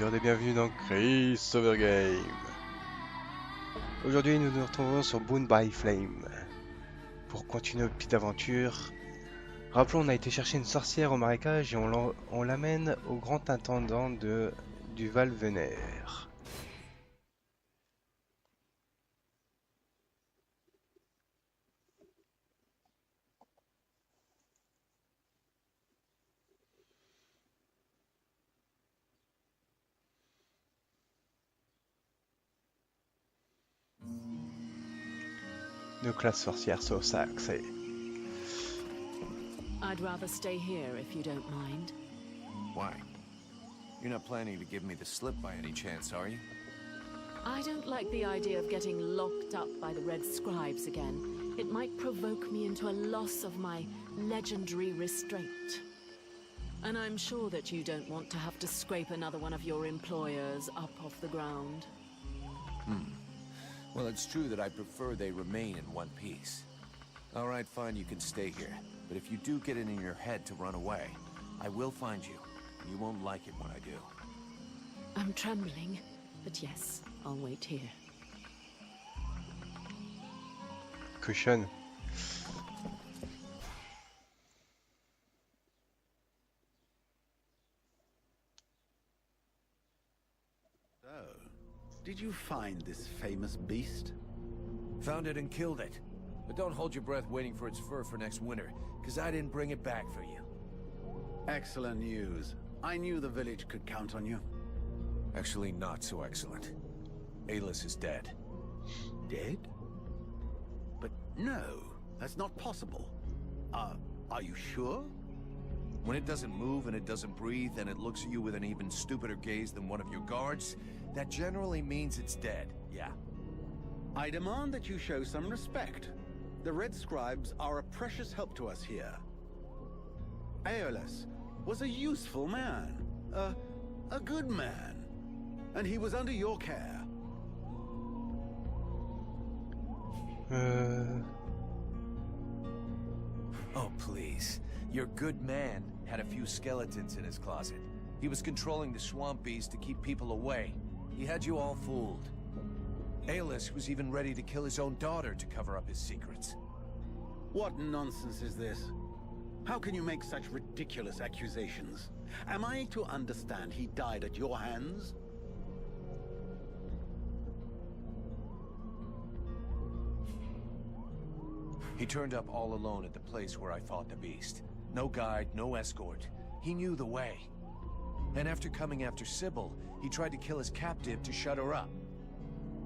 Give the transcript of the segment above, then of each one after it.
Chrisiord et bienvenue dans Chrisiord Game. Aujourd'hui nous nous retrouvons sur Bound by Flame. Pour continuer notre petite aventure, rappelons on a été chercher une sorcière au marécage et on l'amène au grand intendant du Val-Vénère. Nos classes sorcières sont accès. I'd rather stay here if you don't mind. Why? You're not planning to give me the slip by any chance, are you? I don't like the idea of getting locked up by the Red Scribes again. It might provoke me into a loss of my legendary restraint. And I'm sure that you don't want to have to scrape another one of your employers up off the ground. Well, it's true that I prefer they remain in one piece. All right, fine, you can stay here. But if you do get it in your head to run away, I will find you. And you won't like it when I do. I'm trembling, but yes, I'll wait here. Cushion. Did you find this famous beast? Found it and killed it. But don't hold your breath waiting for its fur for next winter, because I didn't bring it back for you. Excellent news. I knew the village could count on you. Actually, not so excellent. Alis is dead. Dead? But no, that's not possible. Are you sure? When it doesn't move and it doesn't breathe and it looks at you with an even stupider gaze than one of your guards, that generally means it's dead, yeah. I demand that you show some respect. The Red Scribes are a precious help to us here. Aeolus was a useful man, a good man, and he was under your care. Oh, please. Your good man had a few skeletons in his closet. He was controlling the swamp beast to keep people away. He had you all fooled. Aeolus was even ready to kill his own daughter to cover up his secrets. What nonsense is this? How can you make such ridiculous accusations? Am I to understand he died at your hands? He turned up all alone at the place where I fought the beast. No guide, no escort. He knew the way. And after coming after Sybil, he tried to kill his captive to shut her up.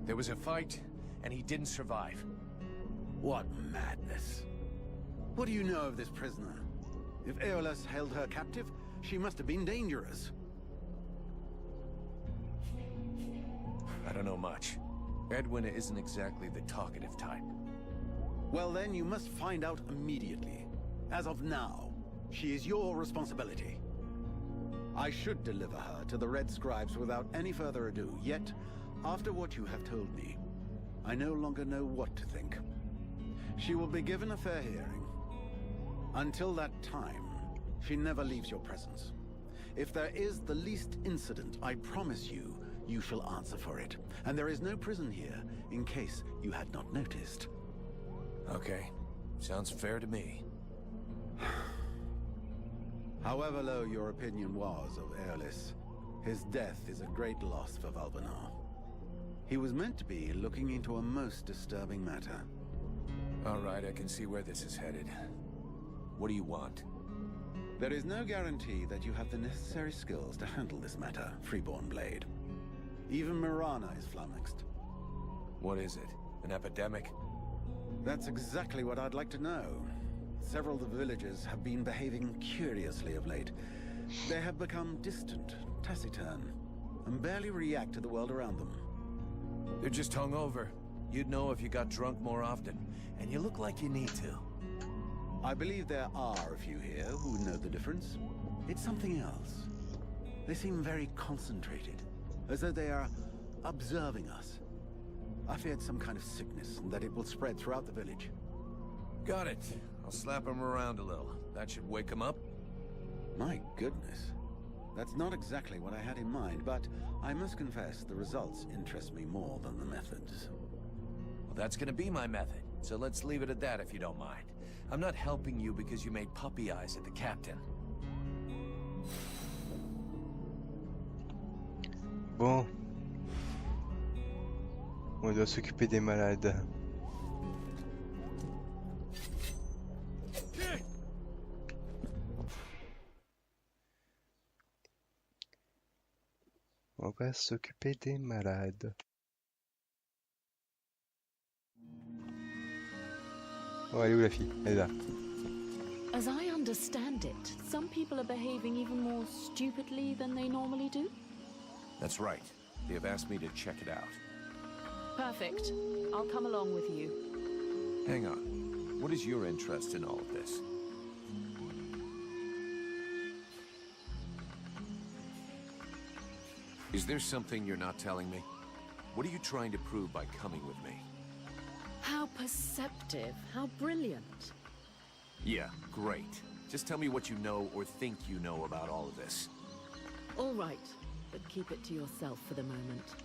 There was a fight, and he didn't survive. What madness. What do you know of this prisoner? If Aeolus held her captive, she must have been dangerous. I don't know much. Edwina isn't exactly the talkative type. Well then, you must find out immediately. As of now, she is your responsibility. I should deliver her to the Red Scribes without any further ado, yet, after what you have told me, I no longer know what to think. She will be given a fair hearing. Until that time, she never leaves your presence. If there is the least incident, I promise you, you shall answer for it. And there is no prison here, in case you had not noticed. Okay. Sounds fair to me. However low your opinion was of Aeolus, his death is a great loss for Valvenar. He was meant to be looking into a most disturbing matter. All right, I can see where this is headed. What do you want? There is no guarantee that you have the necessary skills to handle this matter, Freeborn Blade. Even Mirana is flummoxed. What is it? An epidemic? That's exactly what I'd like to know. Several of the villagers have been behaving curiously of late. They have become distant, taciturn, and barely react to the world around them. They're just hungover. You'd know if you got drunk more often, and you look like you need to. I believe there are a few here who know the difference. It's something else. They seem very concentrated, as though they are observing us. I feared some kind of sickness and that it will spread throughout the village. Got it. I'll slap him around a little. That should wake him up. My goodness. That's not exactly what I had in mind, but I must confess the results interest me more than the methods. Well, that's gonna be my method, so let's leave it at that if you don't mind. I'm not helping you because you made puppy eyes at the captain. Bon. On doit s'occuper des malades. On va s'occuper des malades. Oh, elle est où la fille? Elle est là. As I understand it, some people are behaving even more stupidly than they normally do. That's right. They have asked me to check it out. Perfect. I'll come along with you. Hang on. What is your interest in all of this? Is there something you're not telling me? What are you trying to prove by coming with me? How perceptive, how brilliant. Yeah, great. Just tell me what you know or think you know about all of this. All right, but keep it to yourself for the moment.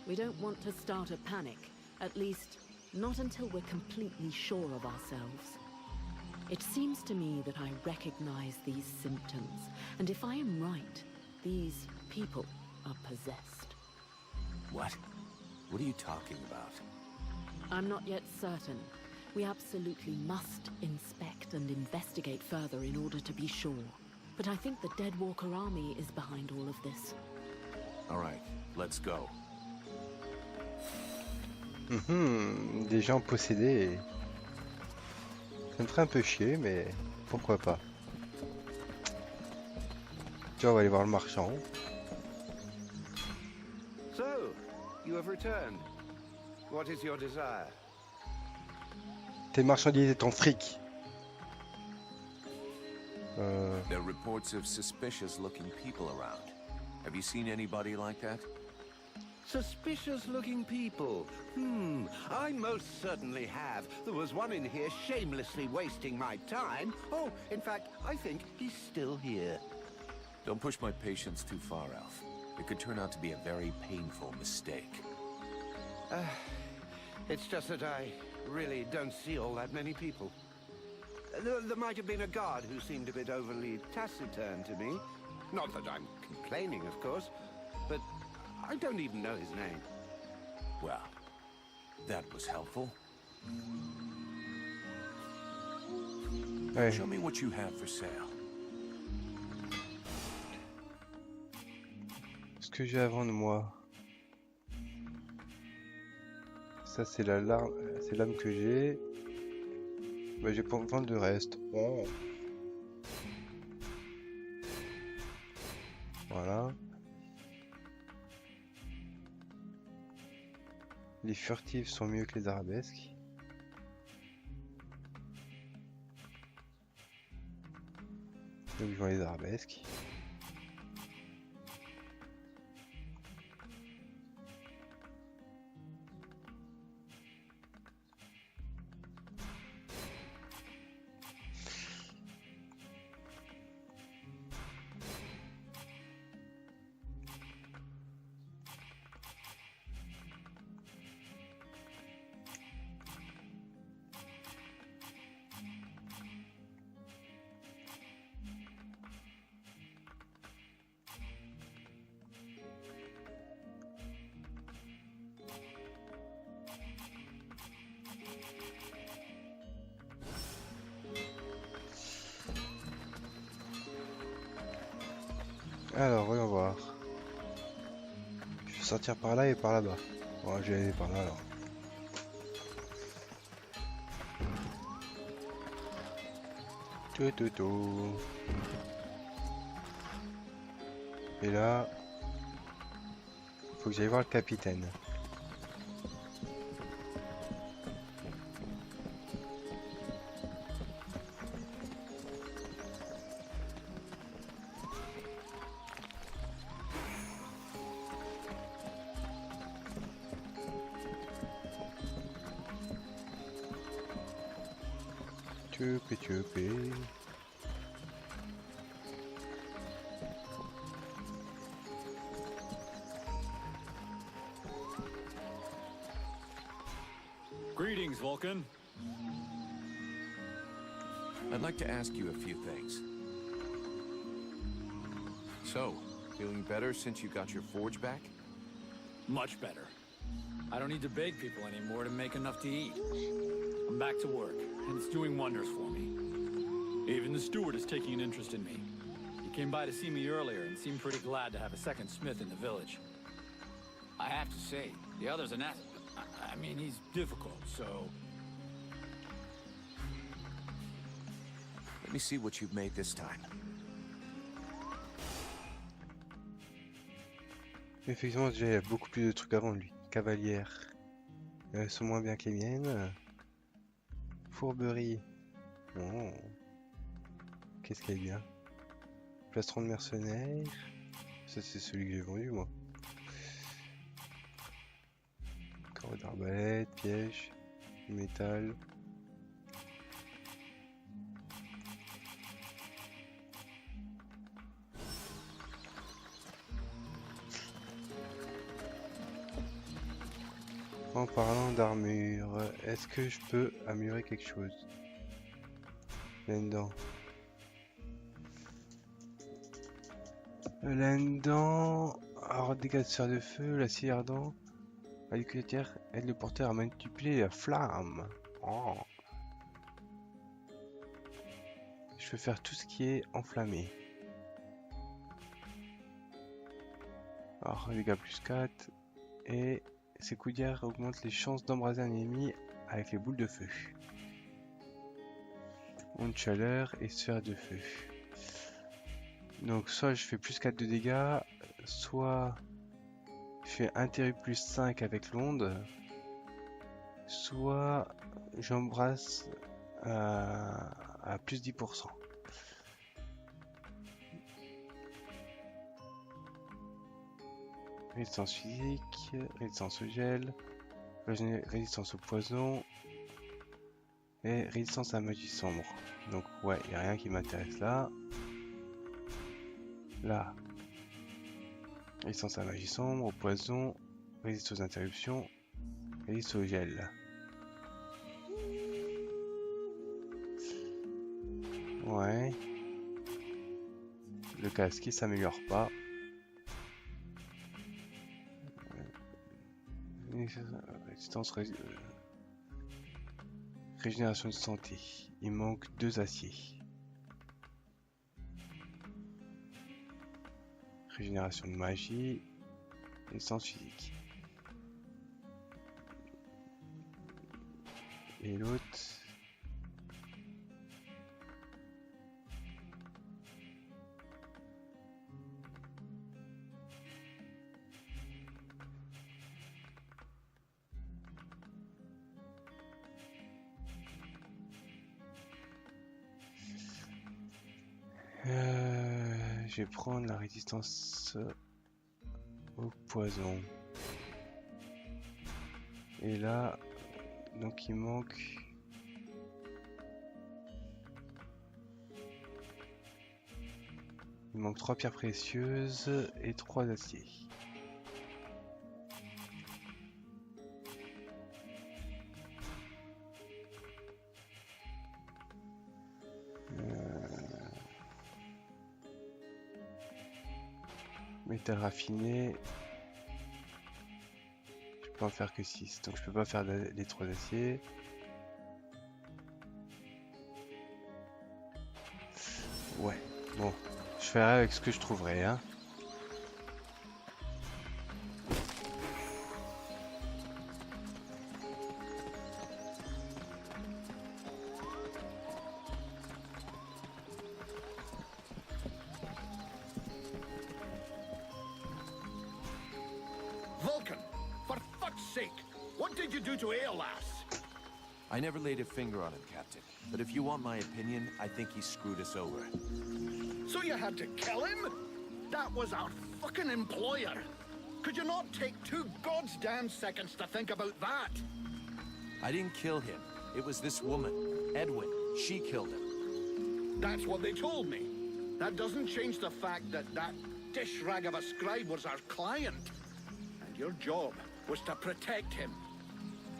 We don't want to start a panic, at least not until we're completely sure of ourselves. It seems to me that I recognize these symptoms, and if I am right, these people are possessed. What? What are you talking about? I'm not yet certain. We absolutely must inspect and investigate further in order to be sure. But I think the Dead Walker army is behind all of this. All right, let's go. Des gens possédés. Ça me ferait un peu chier, mais pourquoi pas. Tiens, on va aller voir le marchand. So, you have returned. What is your desire? Tes marchandises et ton fric. There are reports of suspicious-looking people around. Have you seen anybody like that? Suspicious-looking people? I most certainly have. There was one in here shamelessly wasting my time. Oh, in fact, I think he's still here. Don't push my patience too far, Alf. It could turn out to be a very painful mistake. It's just that I really don't see all that many people. There might have been a guard who seemed a bit overly taciturn to me. Not that I'm complaining, of course, but I don't even know his name. Well, that was helpful. Ouais. Show me what you have for sale. Ce que j'ai avant de moi. Ça c'est la lame, c'est l'âme que j'ai. Bah, j'ai pas vendre le reste. Oh. Voilà. Les furtifs sont mieux que les arabesques. Donc je vends les arabesques. Alors, voyons voir. Je vais sortir par là et par là-bas. Bon, je vais aller par là alors. Tout. Et là, faut que j'aille voir le capitaine. Tchoupi. Vulcan? I'd like to ask you a few things. So, feeling better since you got your forge back? Much better. I don't need to beg people anymore to make enough to eat. I'm back to work, and it's doing wonders for me. Even the steward is taking an interest in me. He came by to see me earlier and seemed pretty glad to have a second smith in the village. I have to say, the other's an ass. I mean, he's difficult, so... Let me see what you've made this time. Effectivement, déjà, il y a beaucoup plus de trucs avant lui. Cavalière. Elles sont moins bien que les miennes. Fourberie. Oh. Qu'est-ce qu'elle est bien. Plastron de mercenaires. Ça, c'est celui que j'ai vendu, moi. Corps d'arbalète, piège, métal. En parlant d'armure, est-ce que je peux améliorer quelque chose là-dedans? Là-dedans, alors dégâts de sphère de feu, l'acier ardent, à l'éculateur, aide le porteur à manipuler la flamme. Oh. Je peux faire tout ce qui est enflammé. Alors, dégâts plus 4 et... Ces coudières augmentent les chances d'embraser un ennemi avec les boules de feu. Onde de chaleur et sphère de feu. Donc soit je fais plus 4 de dégâts, soit je fais interrupt plus 5 avec l'onde, soit j'embrasse à plus 10%. Résistance physique, résistance au gel, résistance au poison et résistance à la magie sombre. Donc ouais, il n'y a rien qui m'intéresse là. Là, résistance à la magie sombre, au poison, résistance aux interruptions, résistance au gel. Ouais. Le casque il s'améliore pas. Résistance, régénération de santé. Il manque 2 aciers. Régénération de magie. Résistance physique. Et l'autre. Je vais prendre la résistance au poison. Et là, donc il manque... Il manque 3 pierres précieuses et 3 aciers. Métal raffiné. Je peux en faire que 6, donc je peux pas faire les 3 aciers. Ouais, bon, je ferai avec ce que je trouverai, hein. Vulcan, for fuck's sake, what did you do to Aeolas? I never laid a finger on him, Captain. But if you want my opinion, I think he screwed us over. So you had to kill him? That was our fucking employer. Could you not take 2 goddamn seconds to think about that? I didn't kill him. It was this woman, Edwin. She killed him. That's what they told me. That doesn't change the fact that that dish rag of a scribe was our client. And your job was to protect him.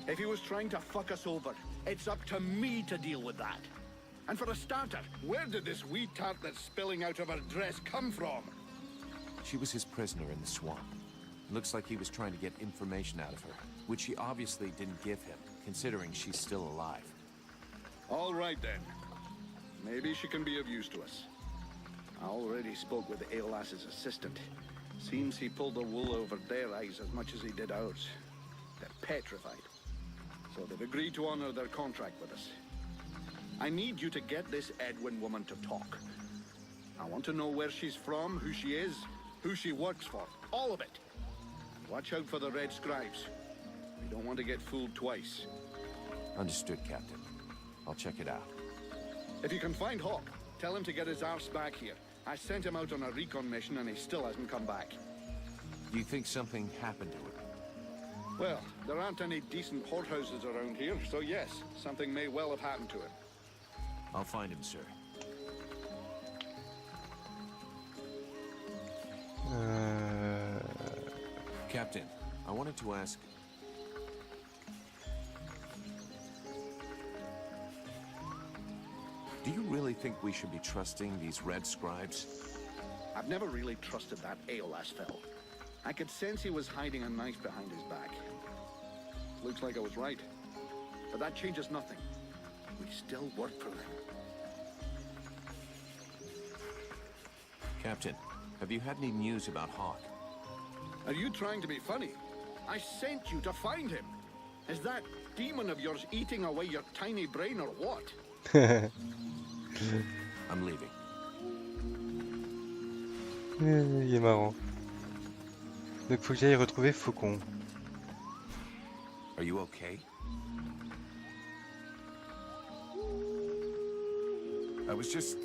If he was trying to fuck us over, It's up to me to deal with that. And for a starter, where did this wee tart that's spilling out of her dress come from? She was his prisoner in the swamp. Looks like he was trying to get information out of her, which he obviously didn't give him, considering she's still alive. All right then. Maybe she can be of use to us. I already spoke with Aeolas's assistant. Seems he pulled the wool over their eyes as much as he did ours. They're petrified. So they've agreed to honor their contract with us. I need you to get this Edwin woman to talk. I want to know where she's from, who she is, who she works for. All of it. Watch out for the Red Scribes. We don't want to get fooled twice. Understood, Captain. I'll check it out. If you can find Hawk, tell him to get his arse back here. I sent him out on a recon mission and he still hasn't come back. Do you think something happened to him? Well, there aren't any decent whorehouses around here, so yes, something may well have happened to him. I'll find him, sir. Captain, I wanted to ask... Do you really think we should be trusting these Red Scribes? I've never really trusted that Aeolas fellow. I could sense he was hiding a knife behind his back. Looks like I was right. But that changes nothing. We still work for them. Captain, have you had any news about Hawk? Are you trying to be funny? I sent you to find him. Is that demon of yours eating away your tiny brain or what? I'm leaving. Il est marrant. Donc faut que j'aille retrouver Faucon. Are you okay? I was just,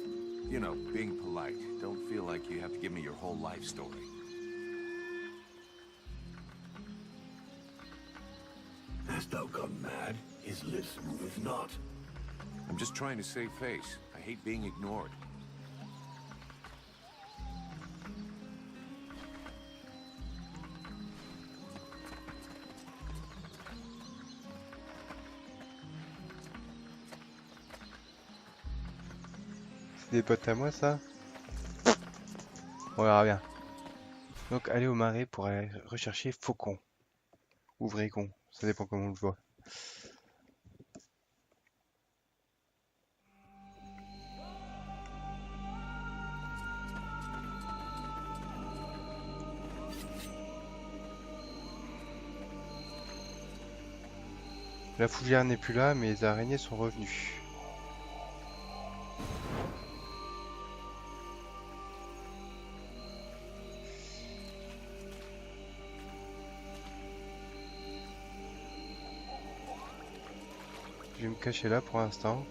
you know, being polite. Don't feel like you have to give me your whole life story. Hast thou gone mad? His lips moveth not. I'm just trying to save face. I hate being ignored. C'est des potes à moi, ça? On verra bien. Donc, aller au marais pour aller rechercher Faucon. Ou Vrécon, ça dépend comment on le voit. La fougère n'est plus là, mais les araignées sont revenues. Je vais me cacher là pour l'instant.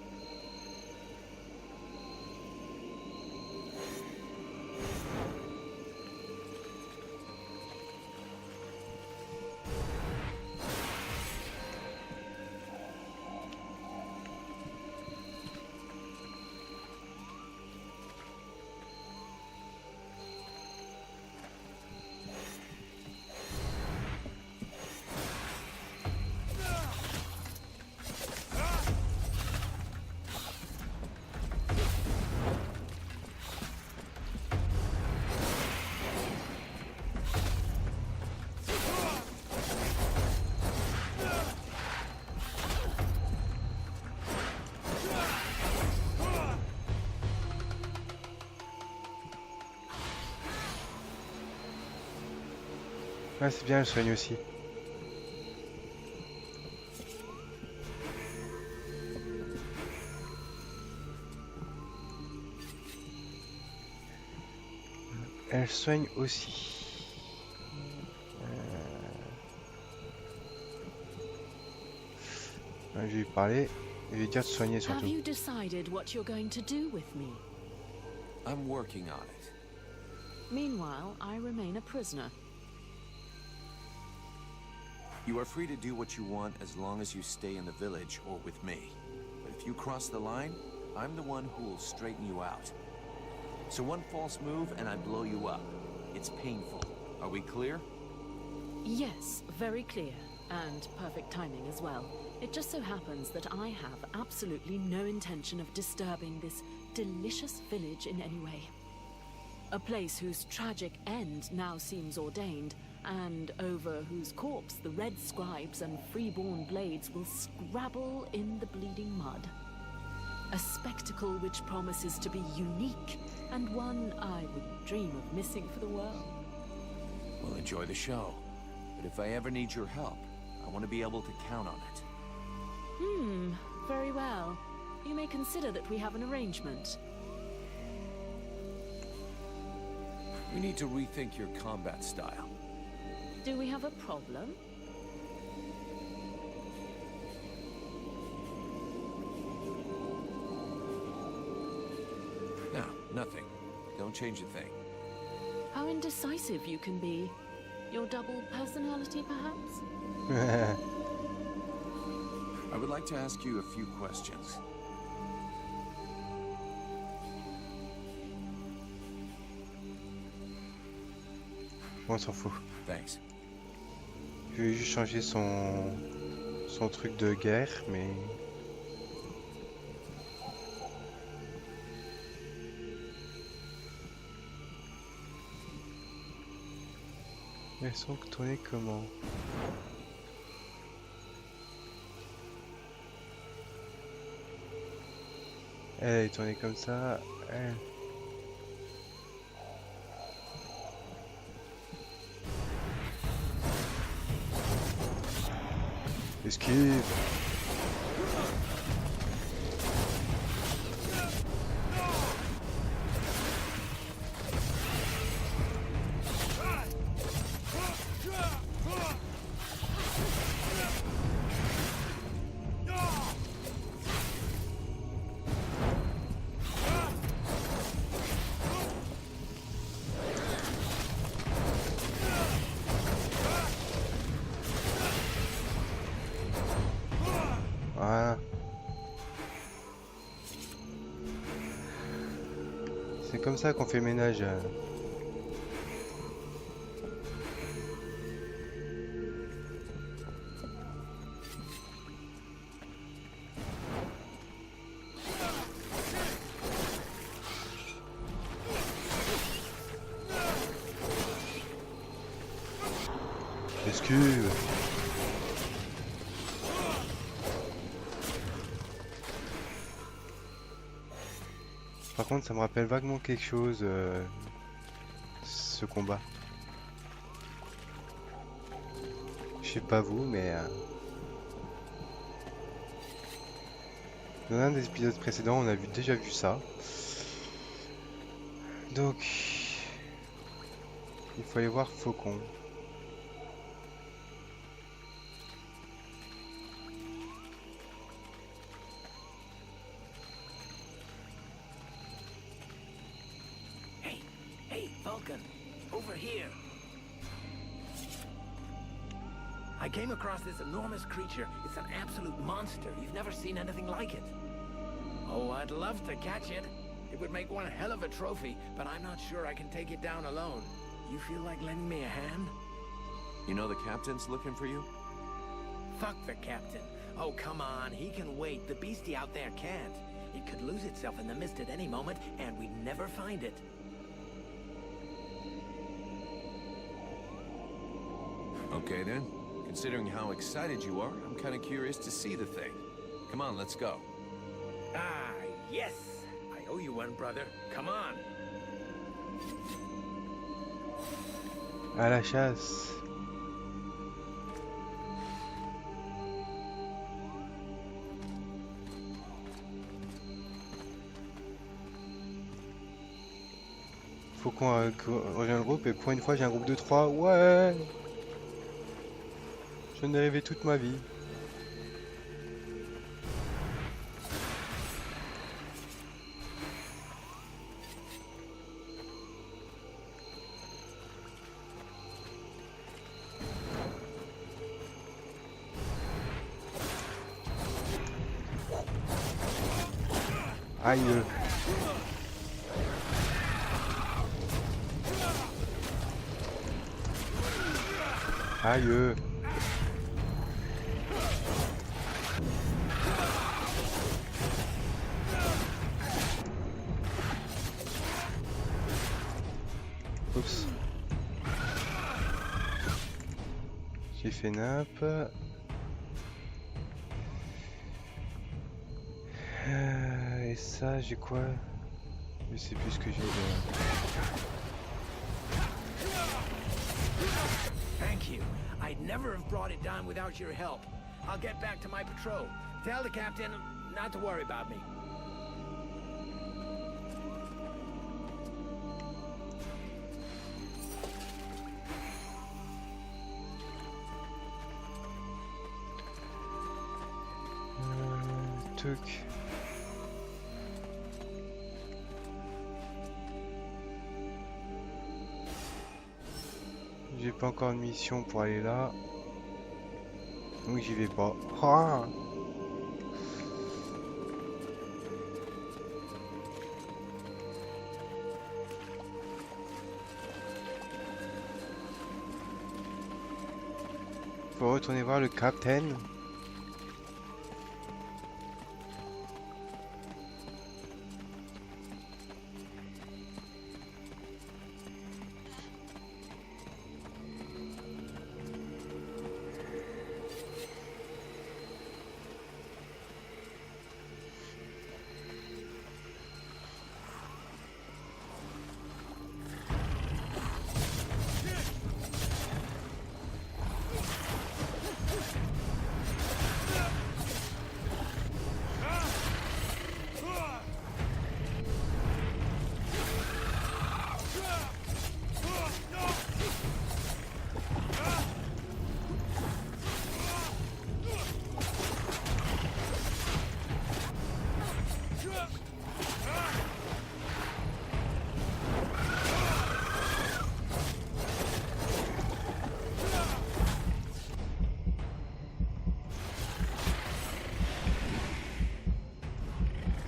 Ouais, c'est bien, elle soigne aussi. Elle soigne aussi. Je vais lui parler. Je vais lui dire de soigner surtout. Have you decided what you're going to do with me? I'm working on it. Meanwhile, I remain a prisoner. You are free to do what you want as long as you stay in the village or with me. But if you cross the line, I'm the one who will straighten you out. So one false move and I blow you up. It's painful. Are we clear? Yes, very clear. And perfect timing as well. It just so happens that I have absolutely no intention of disturbing this delicious village in any way. A place whose tragic end now seems ordained, and over whose corpse the red scribes and freeborn blades will scrabble in the bleeding mud. A spectacle which promises to be unique, and one I wouldn't dream of missing for the world. We'll enjoy the show. But if I ever need your help, I want to be able to count on it. Very well. You may consider that we have an arrangement. We need to rethink your combat style. Do we have a problem? No, nothing. Don't change a thing. How indecisive you can be. Your double personality, perhaps? I would like to ask you a few questions. On s'en fout. Thanks. Je vais juste changer son truc de guerre, mais... Elles sont tournées comment? Elle est tournée comme ça. Elle... Esquive. Voilà. C'est comme ça qu'on fait le ménage. Esquive. Par contre, ça me rappelle vaguement quelque chose, ce combat. Je sais pas vous, mais... dans un des épisodes précédents, on a déjà vu ça. Donc... il faut aller voir Faucon. Over here. I came across this enormous creature. It's an absolute monster. You've never seen anything like it. Oh, I'd love to catch it. It would make one hell of a trophy, but I'm not sure I can take it down alone. You feel like lending me a hand? You know the captain's looking for you? Fuck the captain. Oh, come on. He can wait. The beastie out there can't. It could lose itself in the mist at any moment, and we'd never find it. Okay then. Considering how excited you are, I'm kind of curious to see the thing. Come on, let's go. Ah, yes! I owe you one, brother. Come on! À la chasse. Faut qu'on rejoigne le groupe et pour une fois j'ai un groupe de 3. Ouais! Je n'ai rêvé toute ma vie. Aïe. Aïe. Oups. J'ai fait nappe. Et ça, j'ai quoi? Je sais plus ce que j'ai de... Thank you. I'd never have brought it down without your help. I'll get back to my patrol. Tell the captain not to worry about me. Truc. J'ai pas encore de mission pour aller là. Donc j'y vais pas. Ah, faut retourner voir le capitaine.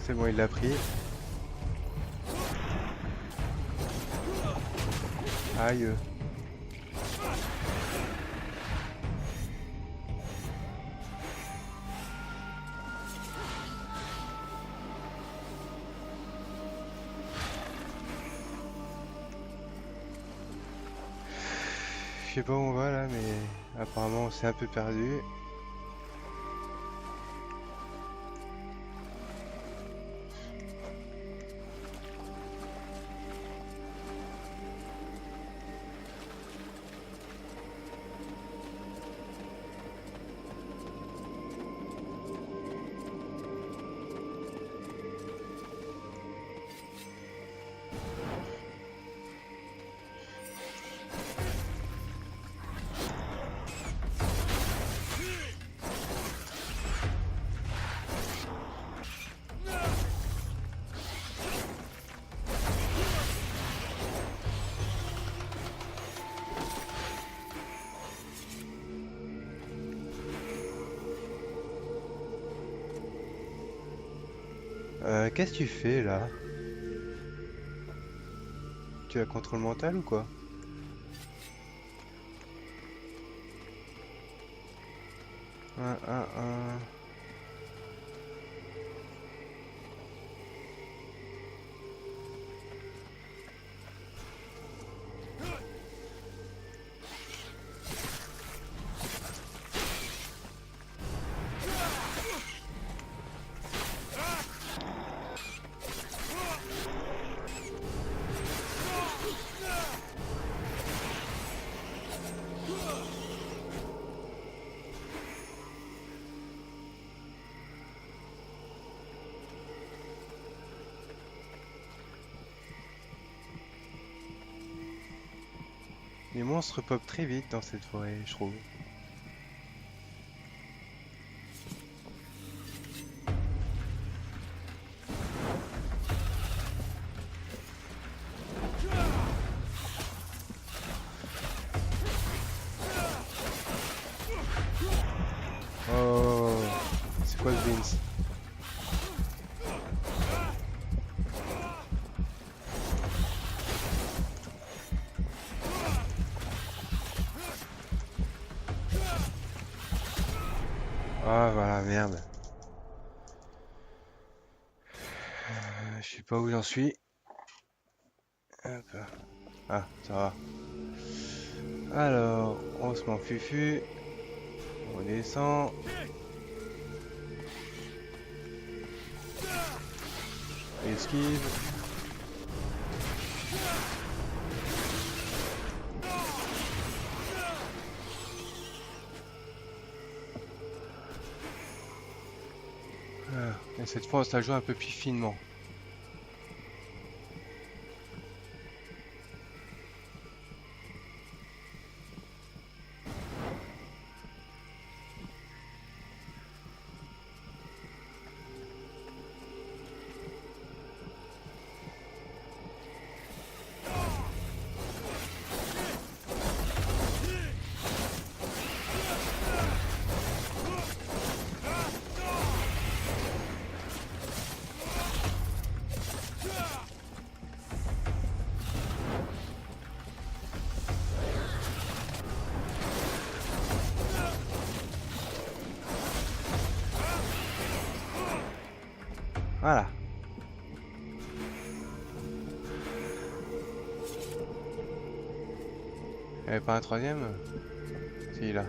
C'est bon, il l'a pris. Aïe. Je sais pas où on va là, mais apparemment on s'est un peu perdu. Qu'est-ce que tu fais là? Tu as contrôle mental ou quoi? Un. Les monstres pop très vite dans cette forêt, je trouve. Oh, c'est quoi ce Vince? Ah voilà, merde. Je sais pas où j'en suis. Hop. Ah, ça va. Alors, on se met en fufu. On descend. Esquive. Ah, et cette fois, on se la joue un peu plus finement. Voilà. Il n'y avait pas un troisième? Si, là.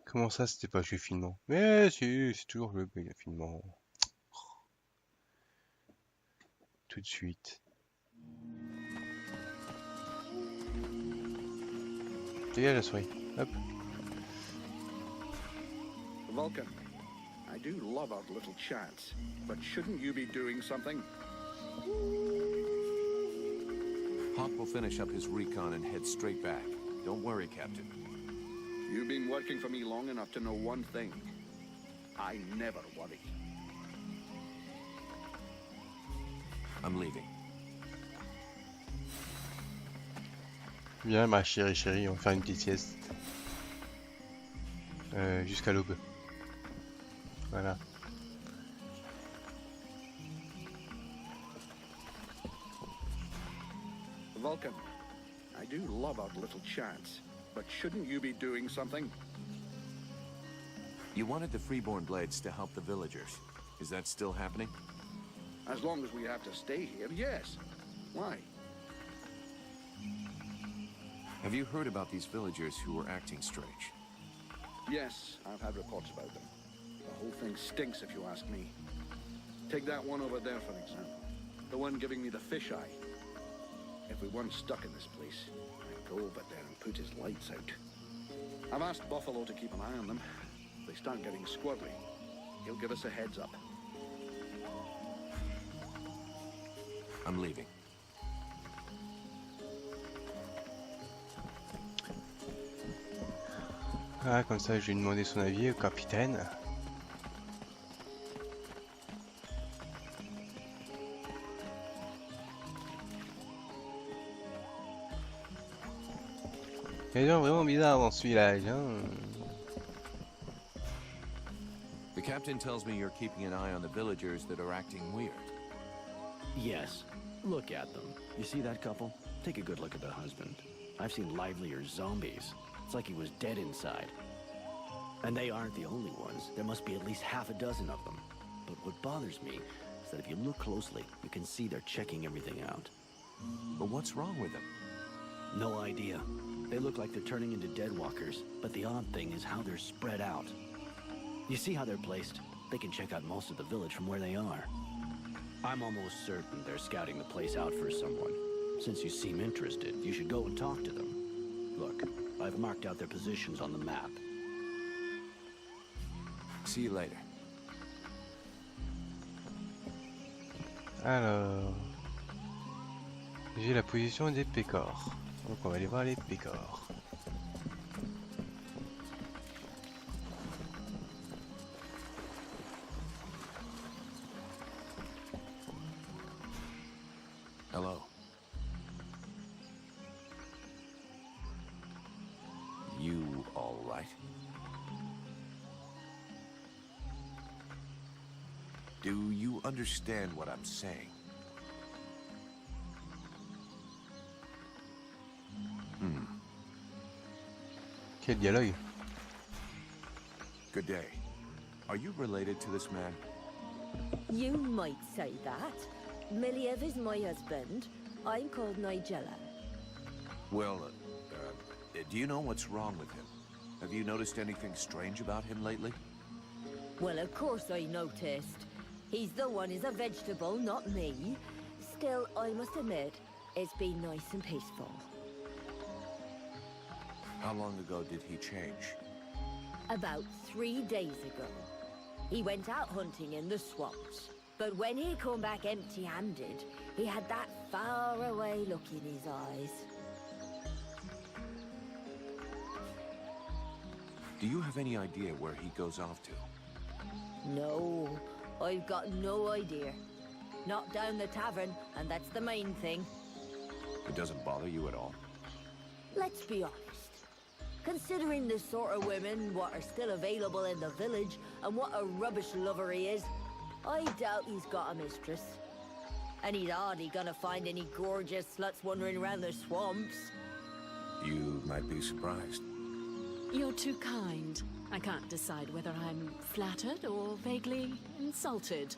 Comment ça, c'était pas joué finement? Mais si, c'est toujours joué finement. Tout de suite. Dégage la souris. Hop. Vulcan, I do love our little chats, but shouldn't you be doing something? Hawk will finish up his recon and head straight back. Don't worry, Captain. You've been working for me long enough to know one thing. I never worry. I'm leaving. Bien, ma chérie, on va faire une petite sieste. Jusqu'à l'aube. Voilà. Vulcan, I do love our little chats, but shouldn't you be doing something? You wanted the Freeborn Blades to help the villagers. Is that still happening? As long as we have to stay here, yes. Why? Have you heard about these villagers who were acting strange? Yes, I've had reports about them. The whole thing stinks if you ask me. Take that one over there, for example. The one giving me the fisheye. If we weren't stuck in this place, I'd go over there and put his lights out. I've asked Buffalo to keep an eye on them. If they start getting squirrely, he'll give us a heads up. I'm leaving. Ah, comme ça, je vais demander son avis au capitaine. Il y a des gens vraiment bizarres dans ce village, hein. The captain tells me you're keeping an eye on the villagers that are acting weird. Yes. Look at them. You see that couple? Take a good look at the husband. I've seen livelier zombies. It's like he was dead inside. And they aren't the only ones. There must be at least half a dozen of them. But what bothers me is that if you look closely, you can see they're checking everything out. But what's wrong with them? No idea. They look like they're turning into deadwalkers, but the odd thing is how they're spread out. You see how they're placed? They can check out most of the village from where they are. I'm almost certain they're scouting the place out for someone. Since you seem interested, you should go and talk to them. Look, I've marked out their positions on the map. See you later. Alors, j'ai la position des pécores. Donc on va aller voir les pécores. Hello. You all right? Do you understand what I'm saying? Quel dialogue. Good day. Are you related to this man? You might say that. Miliev is my husband. I'm called Nigella. Well, do you know what's wrong with him? Have you noticed anything strange about him lately? Well, of course I noticed. He's the one who's a vegetable, not me. Still, I must admit, it's been nice and peaceful. How long ago did he change? About 3 days ago. He went out hunting in the swamps. But when he come back empty-handed, he had that far-away look in his eyes. Do you have any idea where he goes off to? No, I've got no idea. Not down the tavern, and that's the main thing. It doesn't bother you at all? Let's be honest. Considering the sort of women what are still available in the village, and what a rubbish lover he is, I doubt he's got a mistress. And he's hardly gonna find any gorgeous sluts wandering around the swamps. You might be surprised. You're too kind. I can't decide whether I'm flattered or vaguely insulted.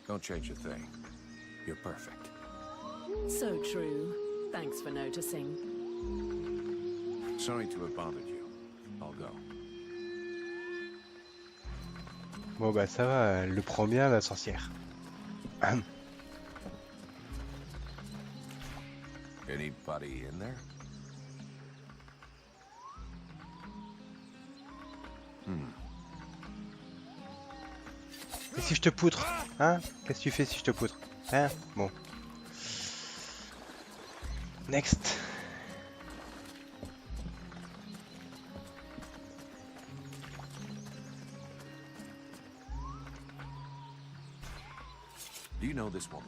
Don't change a thing. You're perfect. So true. Thanks for noticing. Sorry to have bothered you. I'll go. Bon bah ça va, le prend bien la sorcière. Anybody in there? Et si je te poutre, hein? Qu'est-ce que tu fais si je te poutre? Hein? Bon. Next. Do you know this woman?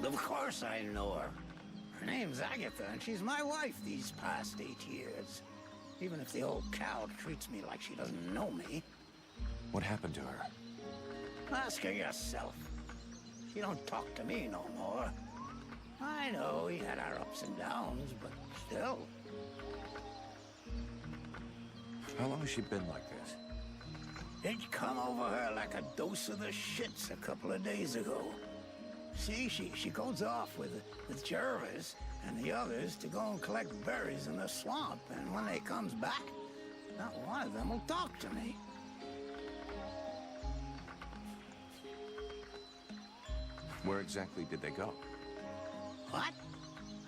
Of course I know her. Her name's Agatha, and she's my wife these past 8 years. Even if the old cow treats me like she doesn't know me. What happened to her? Ask her yourself. She don't talk to me no more. I know we had our ups and downs, but still. How long has she been like this? It come over her like a dose of the shits a couple of days ago. See, she goes off with Jervis and the others to go and collect berries in the swamp, and when they comes back, not one of them will talk to me. Where exactly did they go? What?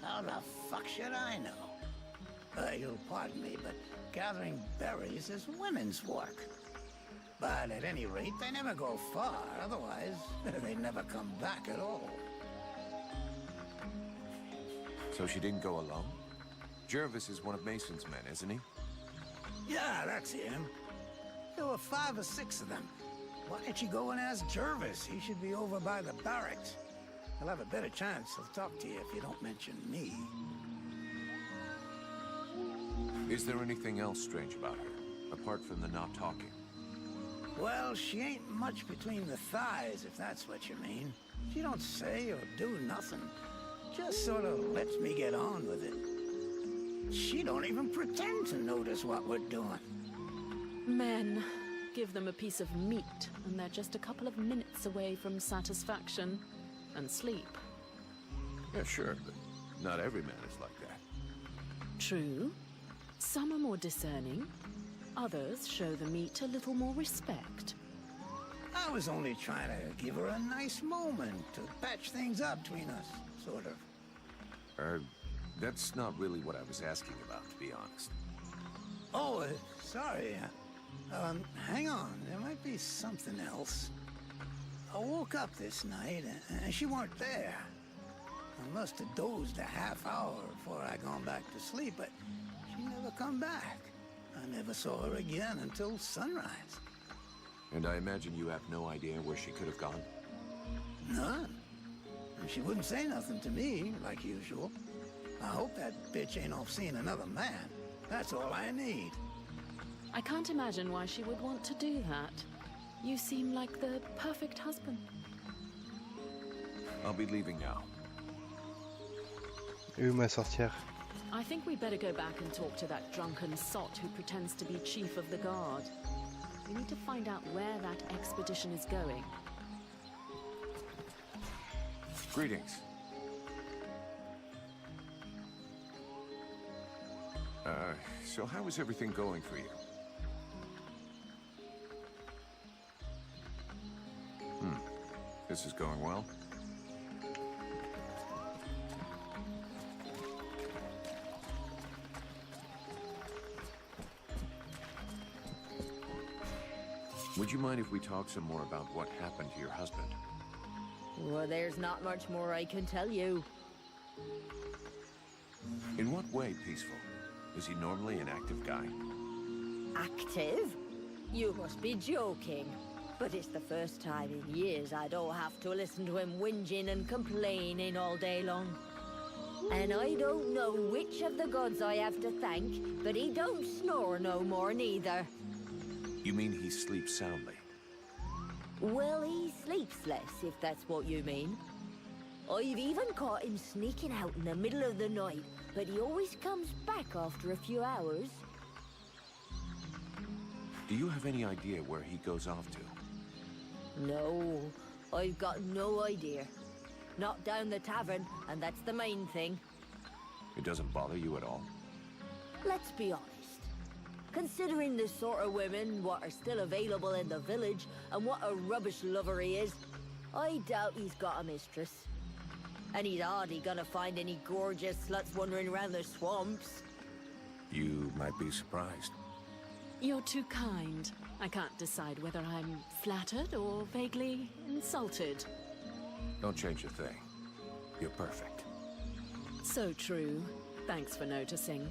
How the fuck should I know? You'll pardon me, but gathering berries is women's work. But at any rate, they never go far, otherwise they never come back at all. So she didn't go alone? Jervis is one of Mason's men, isn't he? Yeah, that's him. There were 5 or 6 of them. Why don't you go and ask Jervis? He should be over by the barracks. He'll have a better chance of talk to you if you don't mention me. Is there anything else strange about her, apart from the not talking? Well, she ain't much between the thighs, if that's what you mean. She don't say or do nothing. Just sort of lets me get on with it. She don't even pretend to notice what we're doing. Men. Give them a piece of meat, and they're just a couple of minutes away from satisfaction and sleep. Yeah, sure, but not every man is like that. True. Some are more discerning. Others show the meat a little more respect. I was only trying to give her a nice moment to patch things up between us, sort of. That's not really what I was asking about, to be honest. Oh, sorry. Hang on. There might be something else. I woke up this night, and she weren't there. I must have dozed a half hour before I gone back to sleep, but she never come back. I never saw her again until sunrise. And I imagine you have no idea where she could have gone? None. And she wouldn't say nothing to me, like usual. I hope that bitch ain't off seeing another man. That's all I need. I can't imagine why she would want to do that. You seem like the perfect husband. I'll be leaving now. Ma sorcière. I think we'd better go back and talk to that drunken sot who pretends to be chief of the guard. We need to find out where that expedition is going. Greetings. So how is everything going for you? This is going well. Would you mind if we talk some more about what happened to your husband? Well, there's not much more I can tell you. In what way peaceful? Is he normally an active guy? Active? You must be joking. But it's the first time in years I don't have to listen to him whinging and complaining all day long. And I don't know which of the gods I have to thank, but he don't snore no more neither. You mean he sleeps soundly? Well, he sleeps less, if that's what you mean. I've even caught him sneaking out in the middle of the night, but he always comes back after a few hours. Do you have any idea where he goes off to? No, I've got no idea. Not down the tavern, and that's the main thing. It doesn't bother you at all? Let's be honest. Considering the sort of women what are still available in the village, and what a rubbish lover he is, I doubt he's got a mistress. And he's hardly gonna find any gorgeous sluts wandering around the swamps. You might be surprised. You're too kind. I can't decide whether I'm flattered or vaguely insulted. Don't change a thing. You're perfect. So true. Thanks for noticing.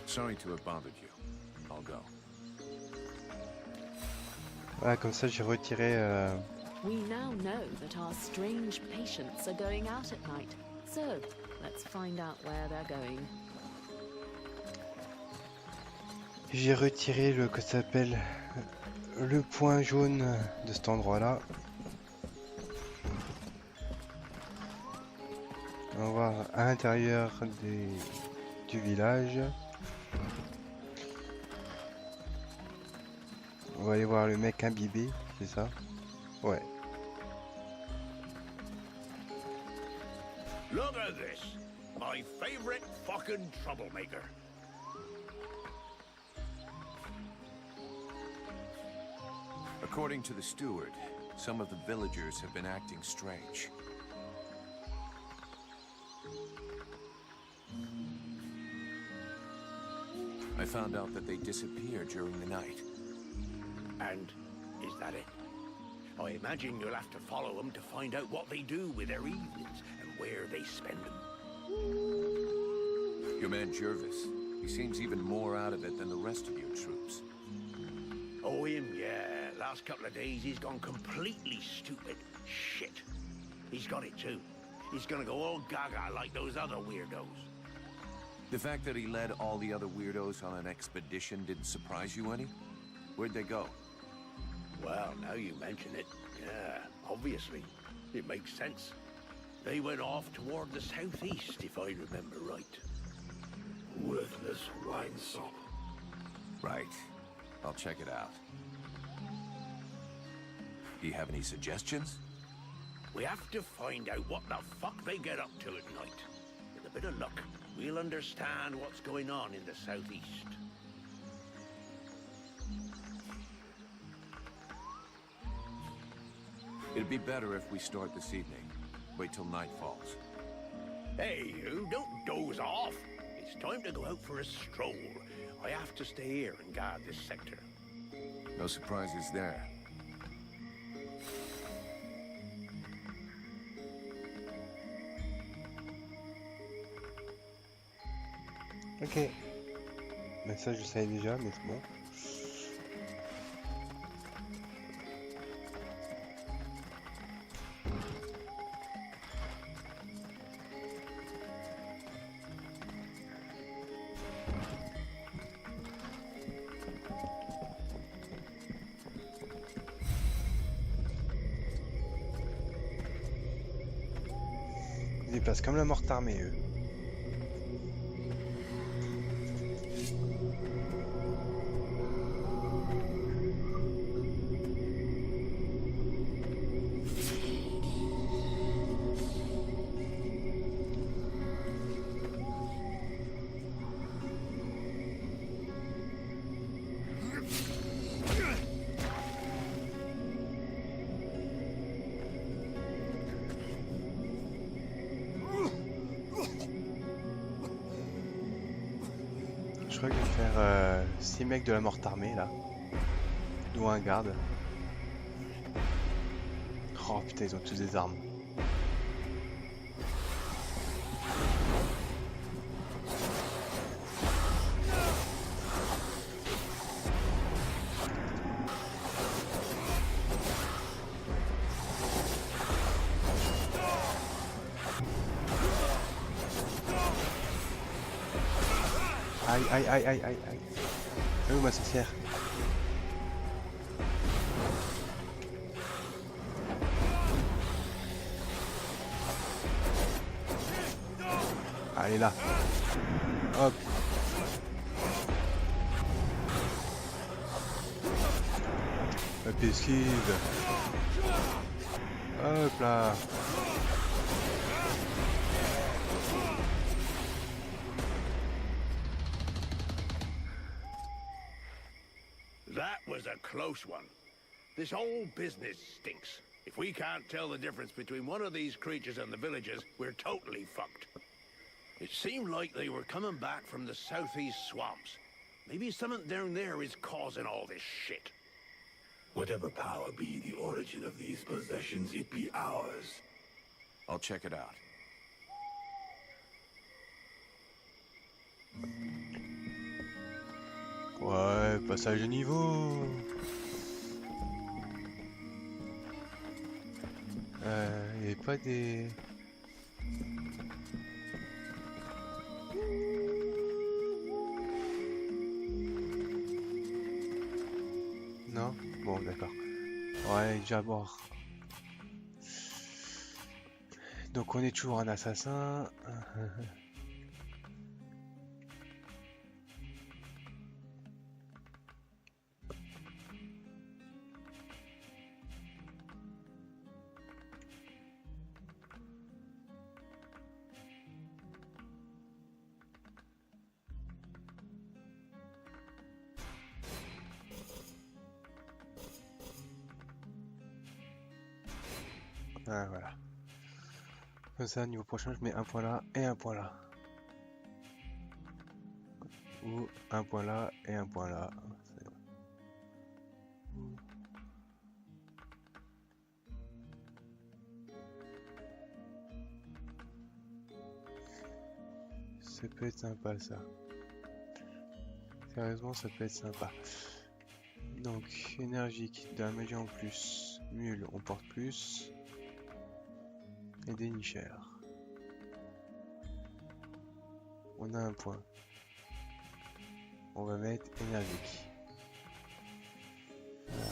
Sorry to have bothered you. I'll go. Voilà, comme ça j'ai retiré... We now know that our strange patients are going out at night. So, let's find out where they're going. J'ai retiré le que ça s'appelle le point jaune de cet endroit-là. On va voir à l'intérieur du village. On va aller voir le mec imbibé, c'est ça? Ouais. Look at this. My favorite fucking troublemaker. According to the steward, some of the villagers have been acting strange. I found out that they disappeared during the night. And is that it? I imagine you'll have to follow them to find out what they do with their evenings and where they spend them. Your man Jervis, he seems even more out of it than the rest of your troops. Oh, him, yeah. Last couple of days he's gone completely stupid. Shit. He's got it too. He's gonna go all gaga like those other weirdos. The fact that he led all the other weirdos on an expedition didn't surprise you any? Where'd they go? Well, now you mention it, yeah, obviously. It makes sense. They went off toward the southeast, if I remember right. Worthless wine sop. Right. I'll check it out. Do you have any suggestions? We have to find out what the fuck they get up to at night. With a bit of luck, we'll understand what's going on in the southeast. It'd be better if we start this evening. Wait till night falls. Hey, you, don't doze off. It's time to go out for a stroll. I have to stay here and guard this sector. No surprises there. Ok. Mais ça je savais déjà, mais c'est bon. Ils déplacent comme la morte armée, eux. Je crois que je vais faire 6 mecs de la morte armée là. Dont un garde. Oh putain, ils ont tous des armes. Aïe aïe aïe aïe aïe aïe. Où ma sorcière? Allez là. Hop. Hop, esquive. Hop là. That was a close one. This whole business stinks. If we can't tell the difference between one of these creatures and the villagers, we're totally fucked. It seemed like they were coming back from the southeast swamps. Maybe something down there is causing all this shit. Whatever power be the origin of these possessions, it be ours. I'll check it out. Ouais, passage de niveau. Il n'y avait pas des... Non? Bon, d'accord. Ouais, déjà à bord. Donc on est toujours un assassin. Ah, voilà. Comme ça, niveau prochain, je mets un point là et un point là. Ou un point là et un point là. Ça peut être sympa ça. Sérieusement, ça peut être sympa. Donc, énergique, damage en plus. Mule, on porte plus. Et des nicheurs. On a un point. On va mettre énergique. Voilà.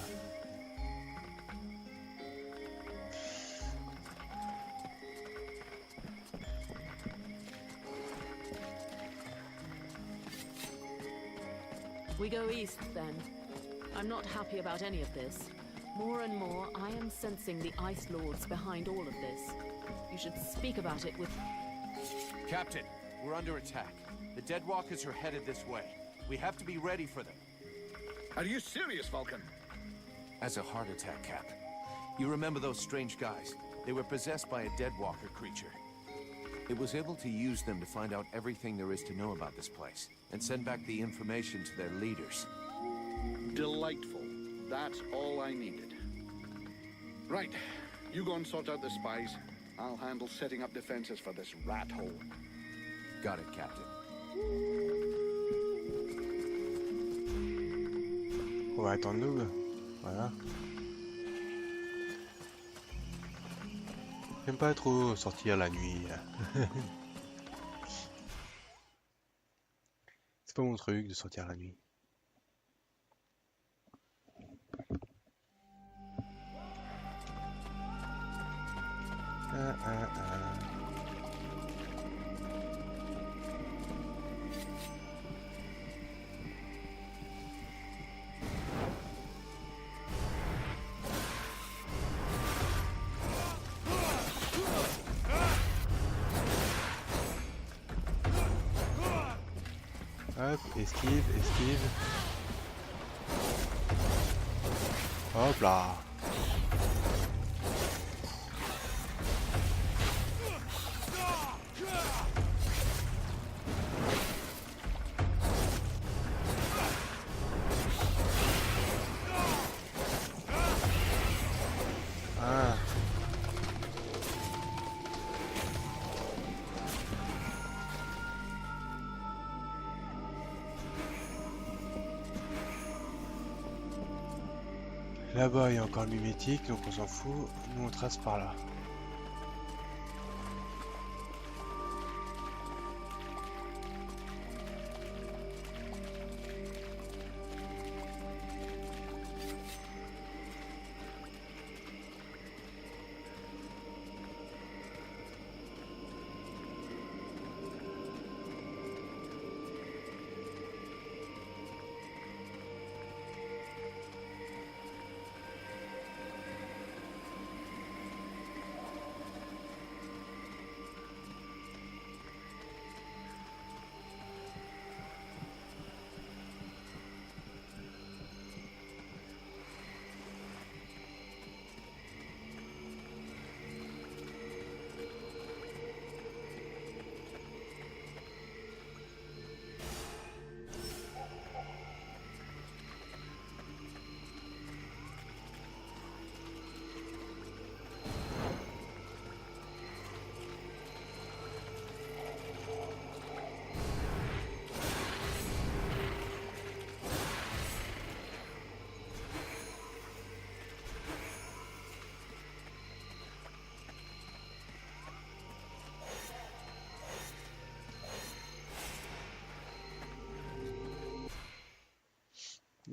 We go east then. I'm not happy about any of this. More and more, I am sensing the Ice Lords behind all of this. You should speak about it with... Captain, we're under attack. The Deadwalkers are headed this way. We have to be ready for them. Are you serious, Vulcan? As a heart attack, Cap. You remember those strange guys? They were possessed by a Deadwalker creature. It was able to use them to find out everything there is to know about this place, and send back the information to their leaders. Delightful. That's all I needed. Right, you go and sort out the spies. I'll handle setting up defenses for this rat hole. Got it, Captain. On va attendre Noob. Voilà. J'aime pas trop sortir la nuit. C'est pas mon truc de sortir la nuit. Hop, esquive, esquive. Hop là. Là-bas, il y a encore le mimétique, donc on s'en fout. Nous, on trace par là.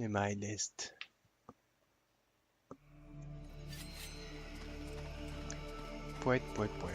Et my nest. Poète, poète, poète.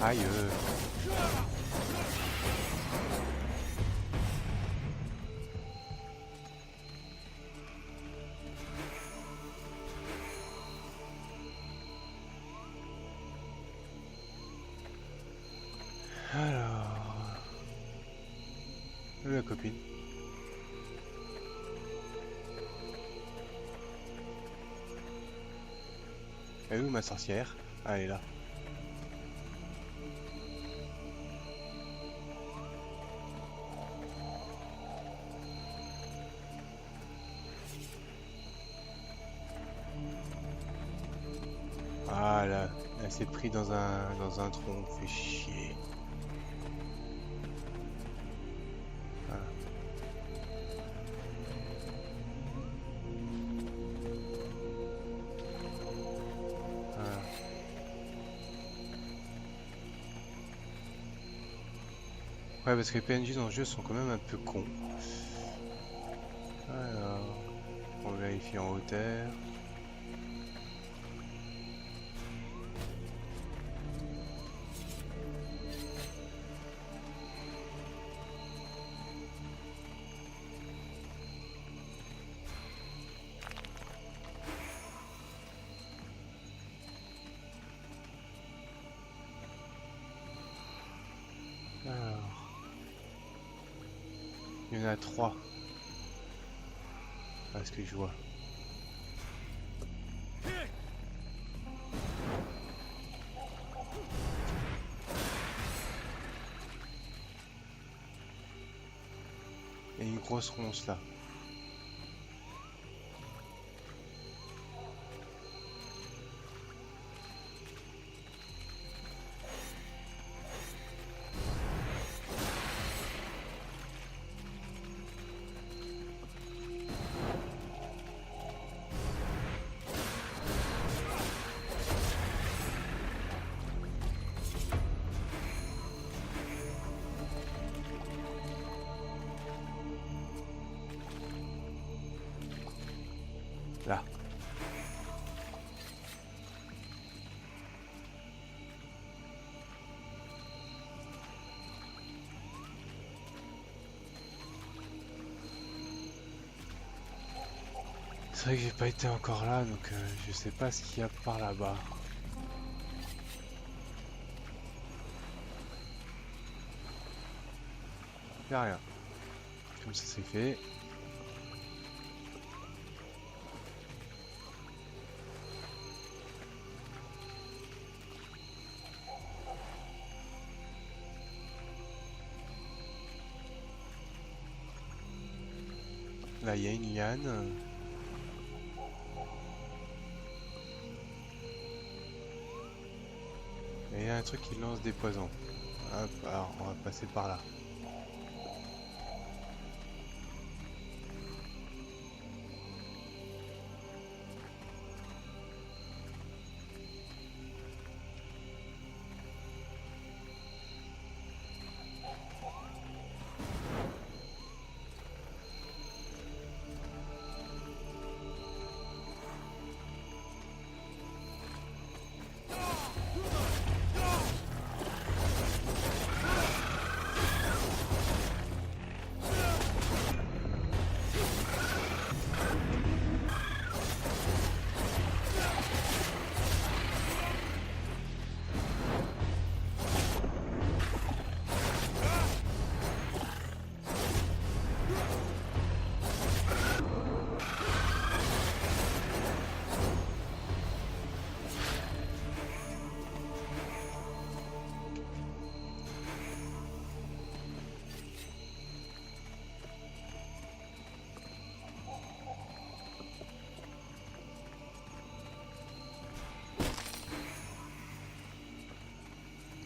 Aïe. Alors... la copine. Elle est où ma sorcière? Ah, elle est là. Ah là, elle s'est pris dans un tronc, fait chier. Voilà. Voilà. Ouais, parce que les PNJ dans le jeu sont quand même un peu cons. Alors, on vérifie en hauteur. Alors, il y en a 3. Ah, ce que je vois. Et une grosse ronce là. Là. C'est vrai que j'ai pas été encore là, donc je sais pas ce qu'il y a par là-bas. Il y a rien. Comme ça c'est fait. Là, il y a une liane. Et il y a un truc qui lance des poisons. Hop, alors on va passer par là.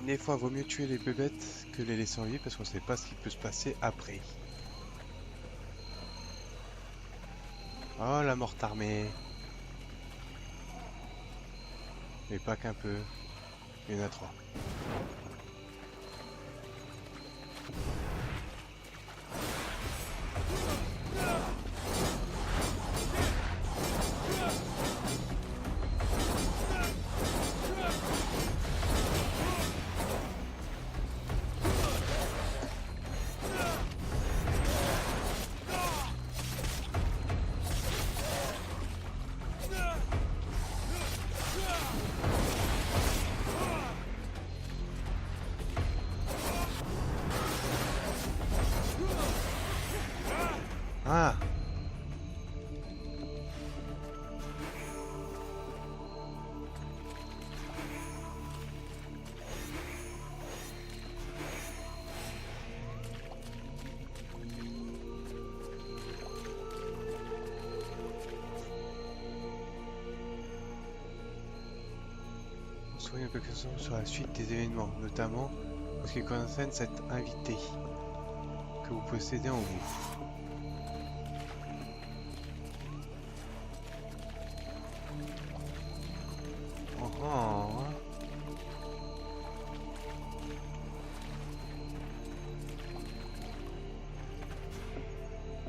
Des fois, vaut mieux tuer les bébêtes que les laisser en vie parce qu'on sait pas ce qui peut se passer après. Oh, la morte armée. Mais pas qu'un peu. Il y en a 3. Ah! Soyez quelque chose sur la suite des événements, notamment en ce qui concerne cet invité que vous possédez en vous.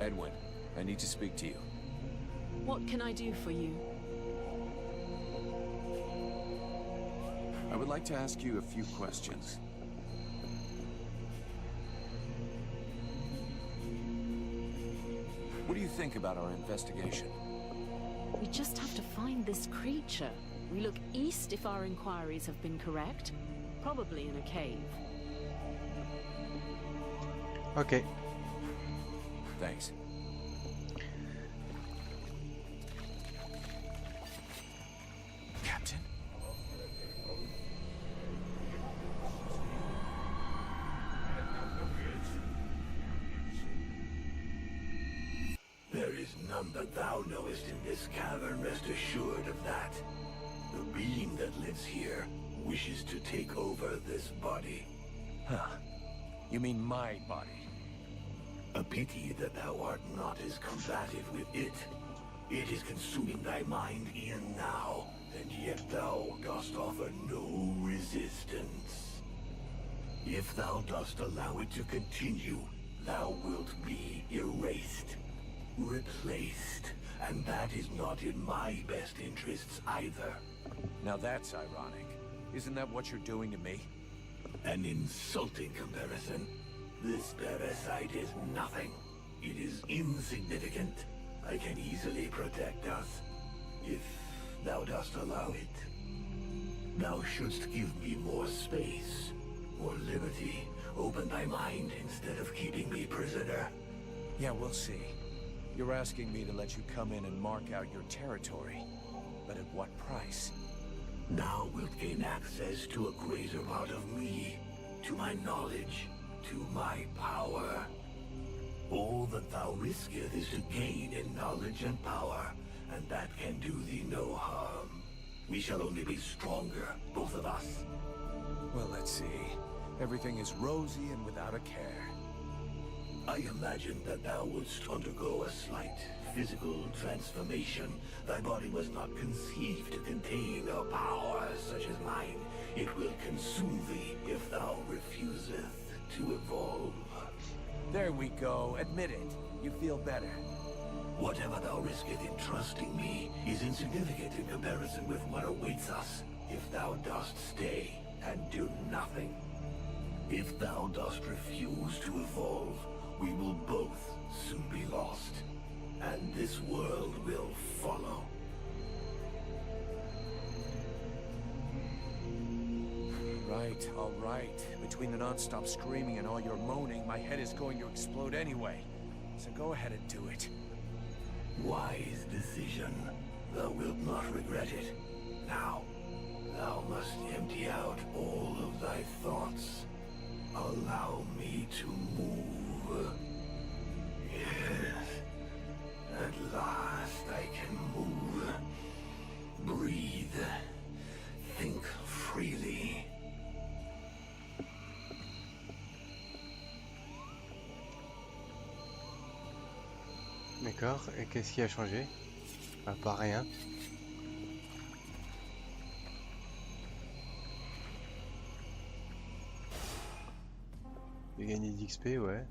Edwin, I need to speak to you. What can I do for you? I would like to ask you a few questions. What do you think about our investigation? We just have to find this creature. We look east if our inquiries have been correct. Probably in a cave. Okay. Thanks. Captain? There is none that thou knowest in this cavern, rest assured of that. The being that lives here wishes to take over this body. Huh. You mean my body? A pity that thou art not as combative with it. It is consuming thy mind e'en now, and yet thou dost offer no resistance. If thou dost allow it to continue, thou wilt be erased, replaced, and that is not in my best interests either. Now that's ironic. Isn't that what you're doing to me? An insulting comparison. This parasite is nothing. It is insignificant. I can easily protect us, if thou dost allow it. Thou shouldst give me more space, more liberty. Open thy mind instead of keeping me prisoner. Yeah, we'll see. You're asking me to let you come in and mark out your territory. But at what price? Thou wilt gain access to a greater part of me, to my knowledge, to my power. All that thou risketh is to gain in knowledge and power, and that can do thee no harm. We shall only be stronger, both of us. Well, let's see. Everything is rosy and without a care. I imagined that thou wouldst undergo a slight physical transformation. Thy body was not conceived to contain a power such as mine. It will consume thee if thou refuseth to evolve. There we go. Admit it. You feel better. Whatever thou risketh in trusting me is insignificant in comparison with what awaits us if thou dost stay and do nothing. If thou dost refuse to evolve, we will both soon be lost, and this world will follow. Right, all right. Between the non-stop screaming and all your moaning, my head is going to explode anyway. So go ahead and do it. Wise decision. Thou wilt not regret it. Now, thou must empty out all of thy thoughts. Allow me to move. Yes. At last I can move. Breathe. Think freely. D'accord, et qu'est-ce qui a changé? Pas rien. J'ai gagné d'XP, ouais.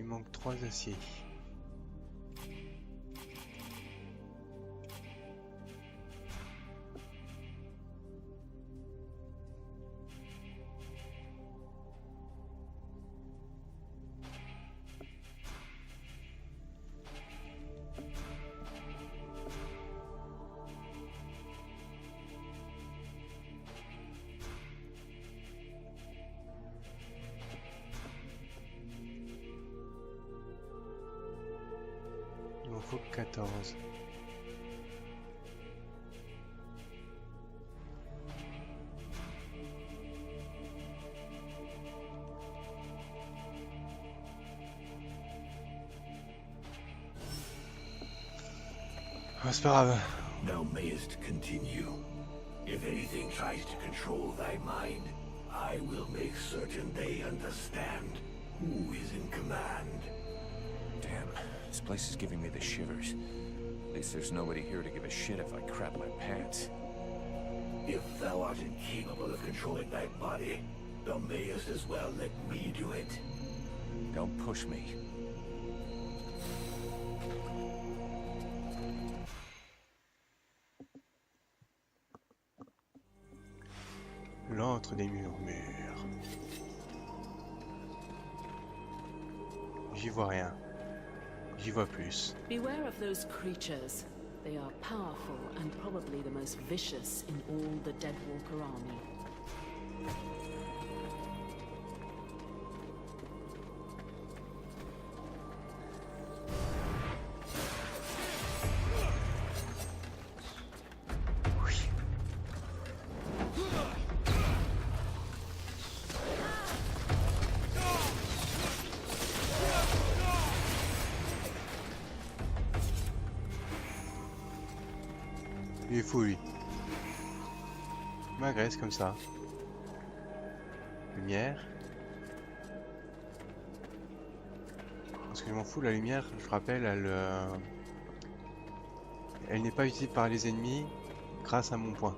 Il manque 3 aciers. Il m'en faut 14. Oh, c'est pas grave. Thou mayest continue. If anything tries to control thy mind, I will make certain they understand who is in command. Damn, this place is giving me the shivers. At least there's nobody here to give a shit if I crap my pants. If thou art incapable of controlling thy body, thou mayest as well let me do it. Don't push me. L'antre des murmures. J'y vois rien. J'y vois plus. Beware of those creatures. They are powerful and probably the most vicious in all the Deadwalker army. Il est fou lui. Il m'agresse comme ça. Lumière. Parce que je m'en fous, la lumière, je rappelle, elle n'est pas utilisée par les ennemis grâce à mon point.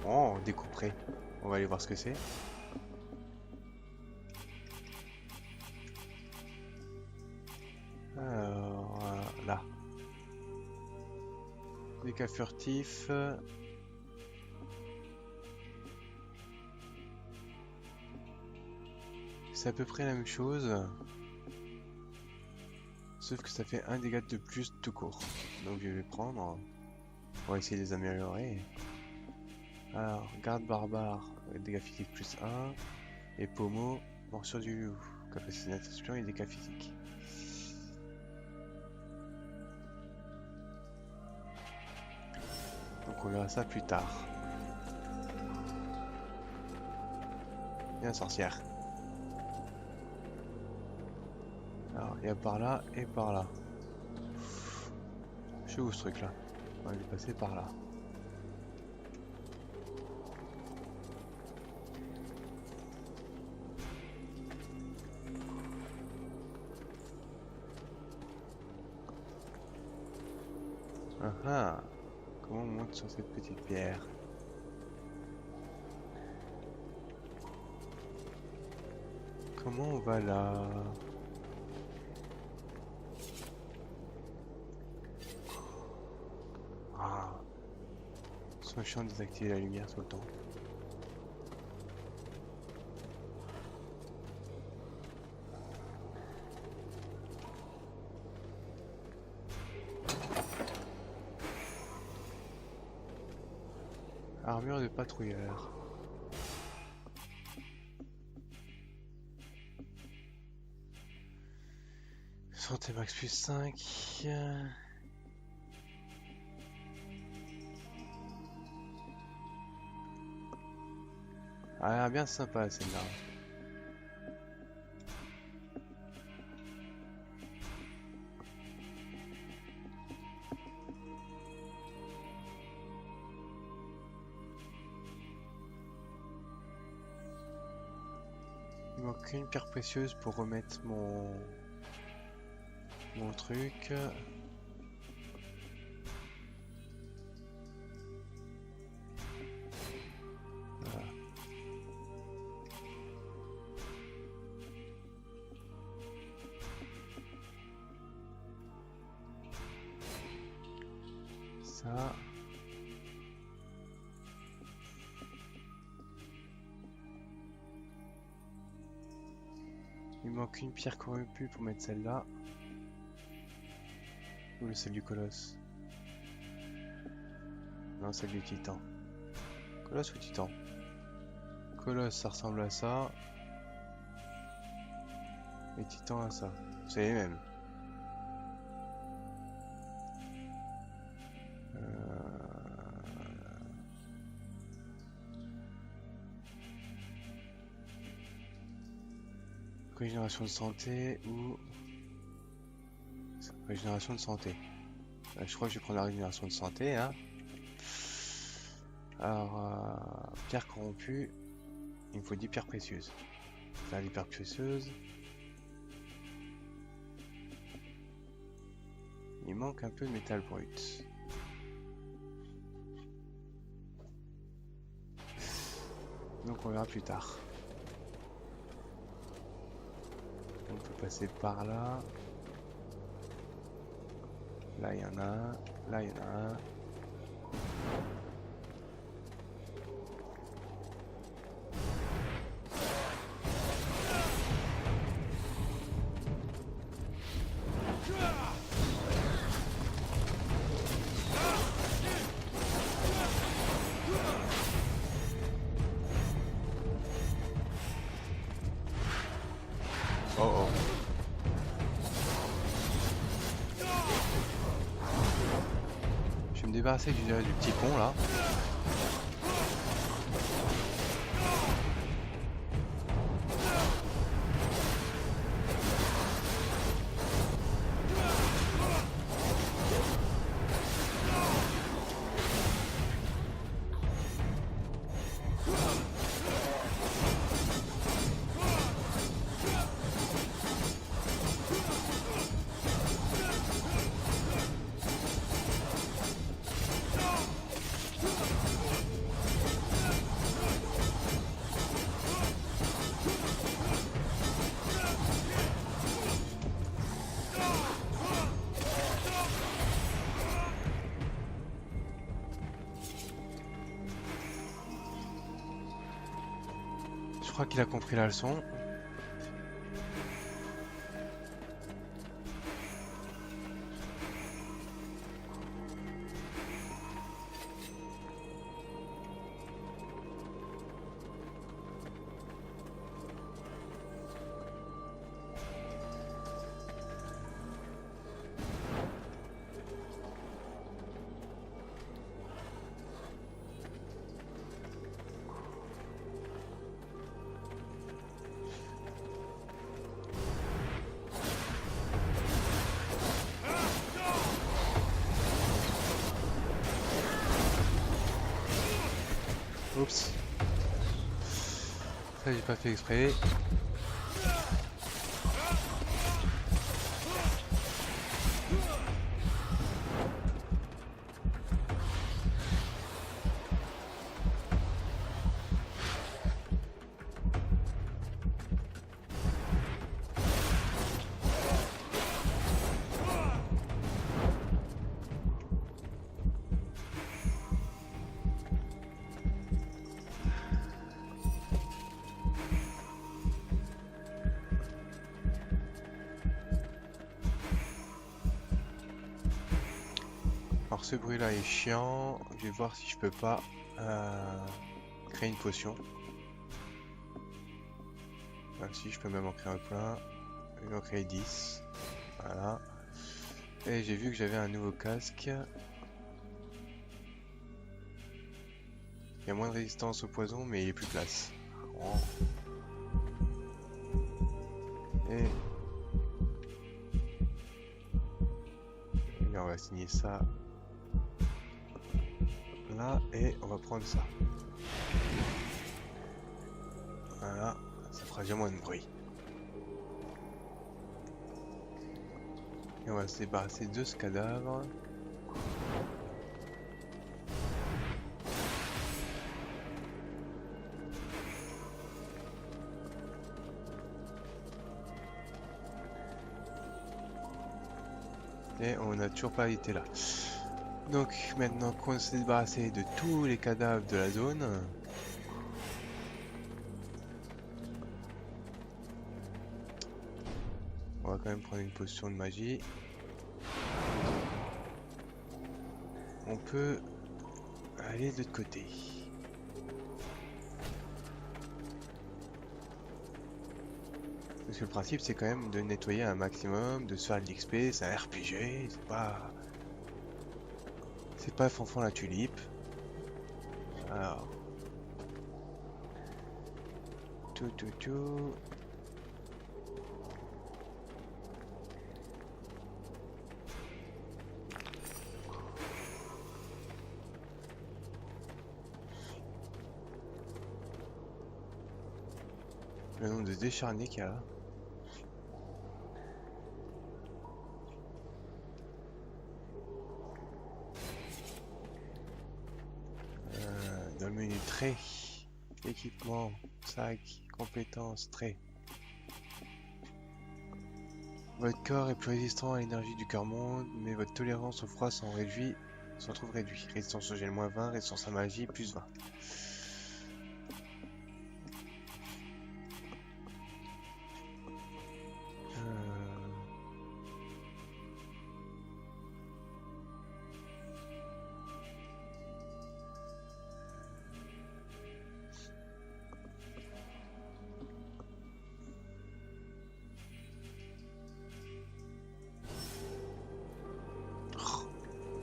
Oh, découvré. On va aller voir ce que c'est. Alors, là. les cas furtifs. C'est à peu près la même chose. Sauf que ça fait un dégât de plus tout court. Donc je vais prendre. On va essayer de les améliorer. Alors, garde barbare, dégâts physiques plus 1. Et pommeau, morsure du loup. Capacité d'attention et dégâts physiques. Donc on verra ça plus tard. Bien sorcière. Alors il y a par là et par là. Je sais où ce truc là. On va lui passer par là. Ah, comment on monte sur cette petite pierre? Comment on va là? Ah, c'est chiant de désactiver la lumière tout le temps. Armure de patrouilleur. Santé max plus 5. Ah, elle a l'air bien sympa celle-là. Il manque une pierre précieuse pour remettre mon truc. Voilà. Ça. Il manque une pierre corrompue pour mettre celle-là. Ou celle du colosse. Non, celle du titan. Colosse ou titan? Colosse, ça ressemble à ça. Et titan à ça. C'est les mêmes. Régénération de santé ou... Régénération de santé. Je crois que je vais prendre la régénération de santé. Hein. Alors, pierre corrompue. Il me faut 10 pierres précieuses. Faire des pierres précieuses. Il manque un peu de métal brut. Donc on verra plus tard. On peut passer par là. Là il y en a un. Là il y en a un. Oh oh. Je vais me débarrasser du petit pont là. crois qu'il a compris la leçon. Oups. Ça j'ai pas fait exprès. Alors ce bruit là est chiant, je vais voir si je peux pas créer une potion. Ah, si je peux même en créer un plein, je vais en créer 10, voilà. Et j'ai vu que j'avais un nouveau casque. Il y a moins de résistance au poison mais il est plus classe. Oh. Et on va signer ça là et on va prendre ça. Voilà, ça fera déjà moins de bruit. Et on va se débarrasser de ce cadavre. Et on n'a toujours pas été là. Donc maintenant qu'on s'est débarrassé de tous les cadavres de la zone, on va quand même prendre une potion de magie. On peut aller de l'autre côté. Parce que le principe c'est quand même de nettoyer un maximum, de se faire de l'XP, c'est un RPG, c'est pas fanfan la tulipe. Alors tout. Le nombre de décharnés qu'il y a là. Dans le menu trait, équipement, sac, compétences, trait. Votre corps est plus résistant à l'énergie du cœur monde, mais votre tolérance au froid s'en trouve réduit. Résistance au gel -20, résistance à magie +20.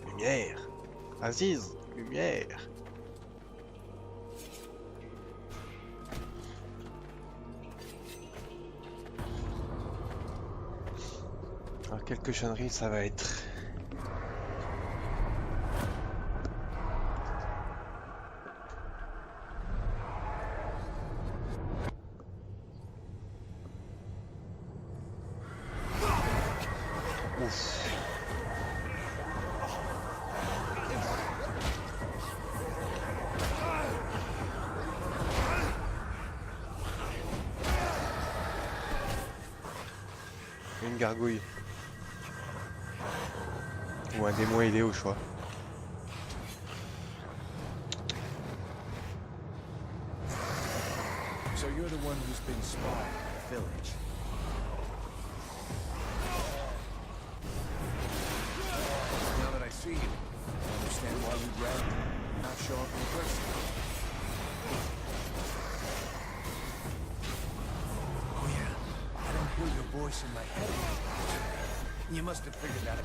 Lumière, Aziz, lumière. Alors quelques conneries ça va être. Ouf. Une gargouille. Ou un démon ailé au choix. So you're the one who's been spying on the village. Now that I see you, I understand why you'd rather not show up in person. Oh yeah, I don't hear your voice in my head anymore. You must have figured that out.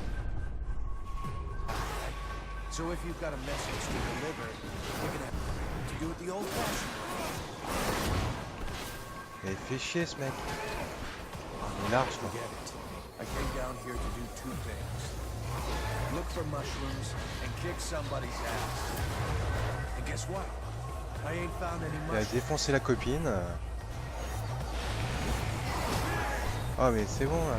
So if you've got a message to deliver, you're gonna have to do it the old-fashioned way. Il fait chier ce mec. Il est large quoi. Forget it. I came down here to do two things. Look for mushrooms and kick somebody's ass. And guess what? I ain't found any Il a mushrooms. défoncé la copine. Oh mais c'est bon là.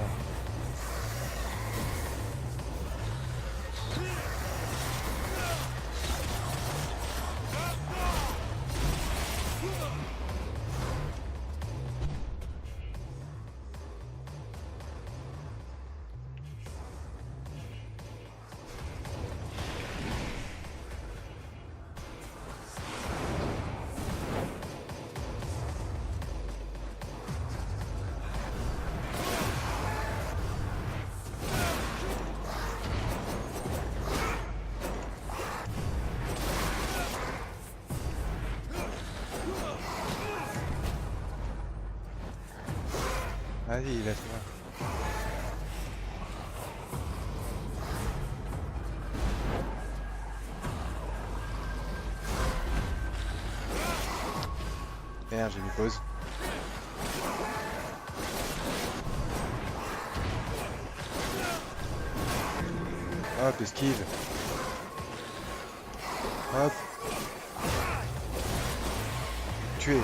Vas-y, laisse-moi. Merde, j'ai mis pause. Hop, esquive. Hop. Tuer.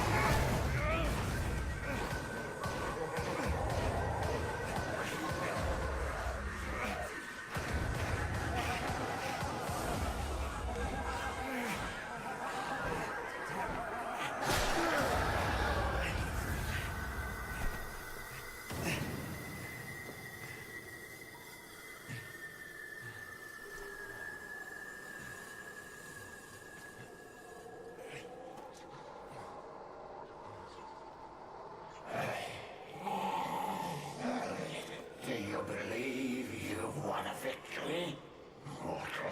Do you believe you've won a victory, mortal?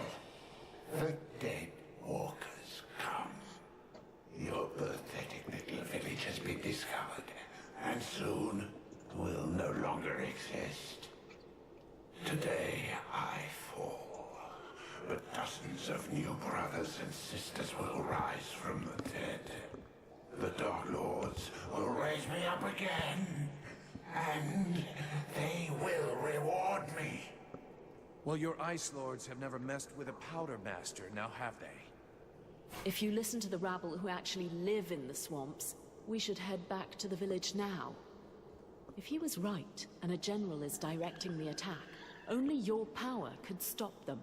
The dead walkers come. Your pathetic little village has been discovered, and soon will no longer exist. Today I fall, but dozens of new brothers and sisters will rise from the dead. The Dark Lords will raise me up again, and they will reward me. Well, your Ice Lords have never messed with a Powder Master, now have they? If you listen to the rabble who actually live in the swamps, we should head back to the village now. If he was right, and a general is directing the attack, only your power could stop them.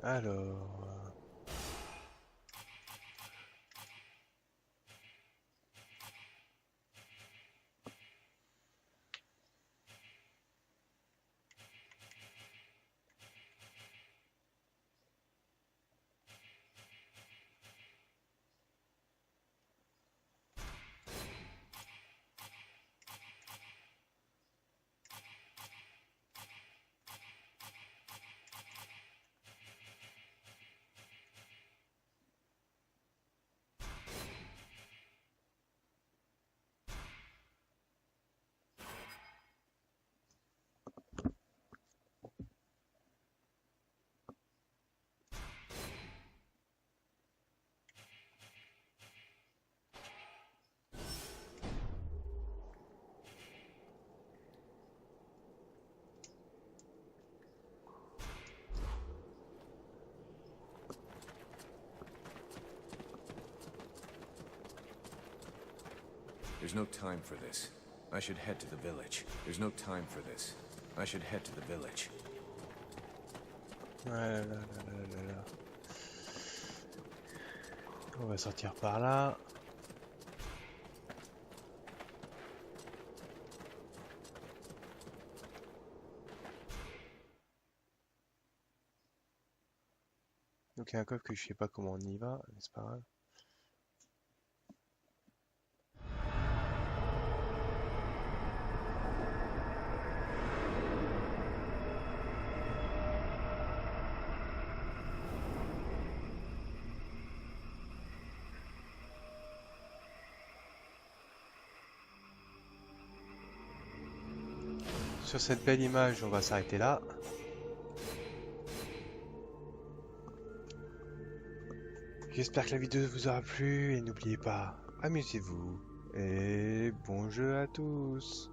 Alors... There's no time for this. I should head to the village. There's no time for this. I should head to the village. On va sortir par là. Donc il y a un coffre que je sais pas comment on y va, mais c'est pas grave. Sur cette belle image, on va s'arrêter là. J'espère que la vidéo vous aura plu et n'oubliez pas, amusez-vous et bon jeu à tous.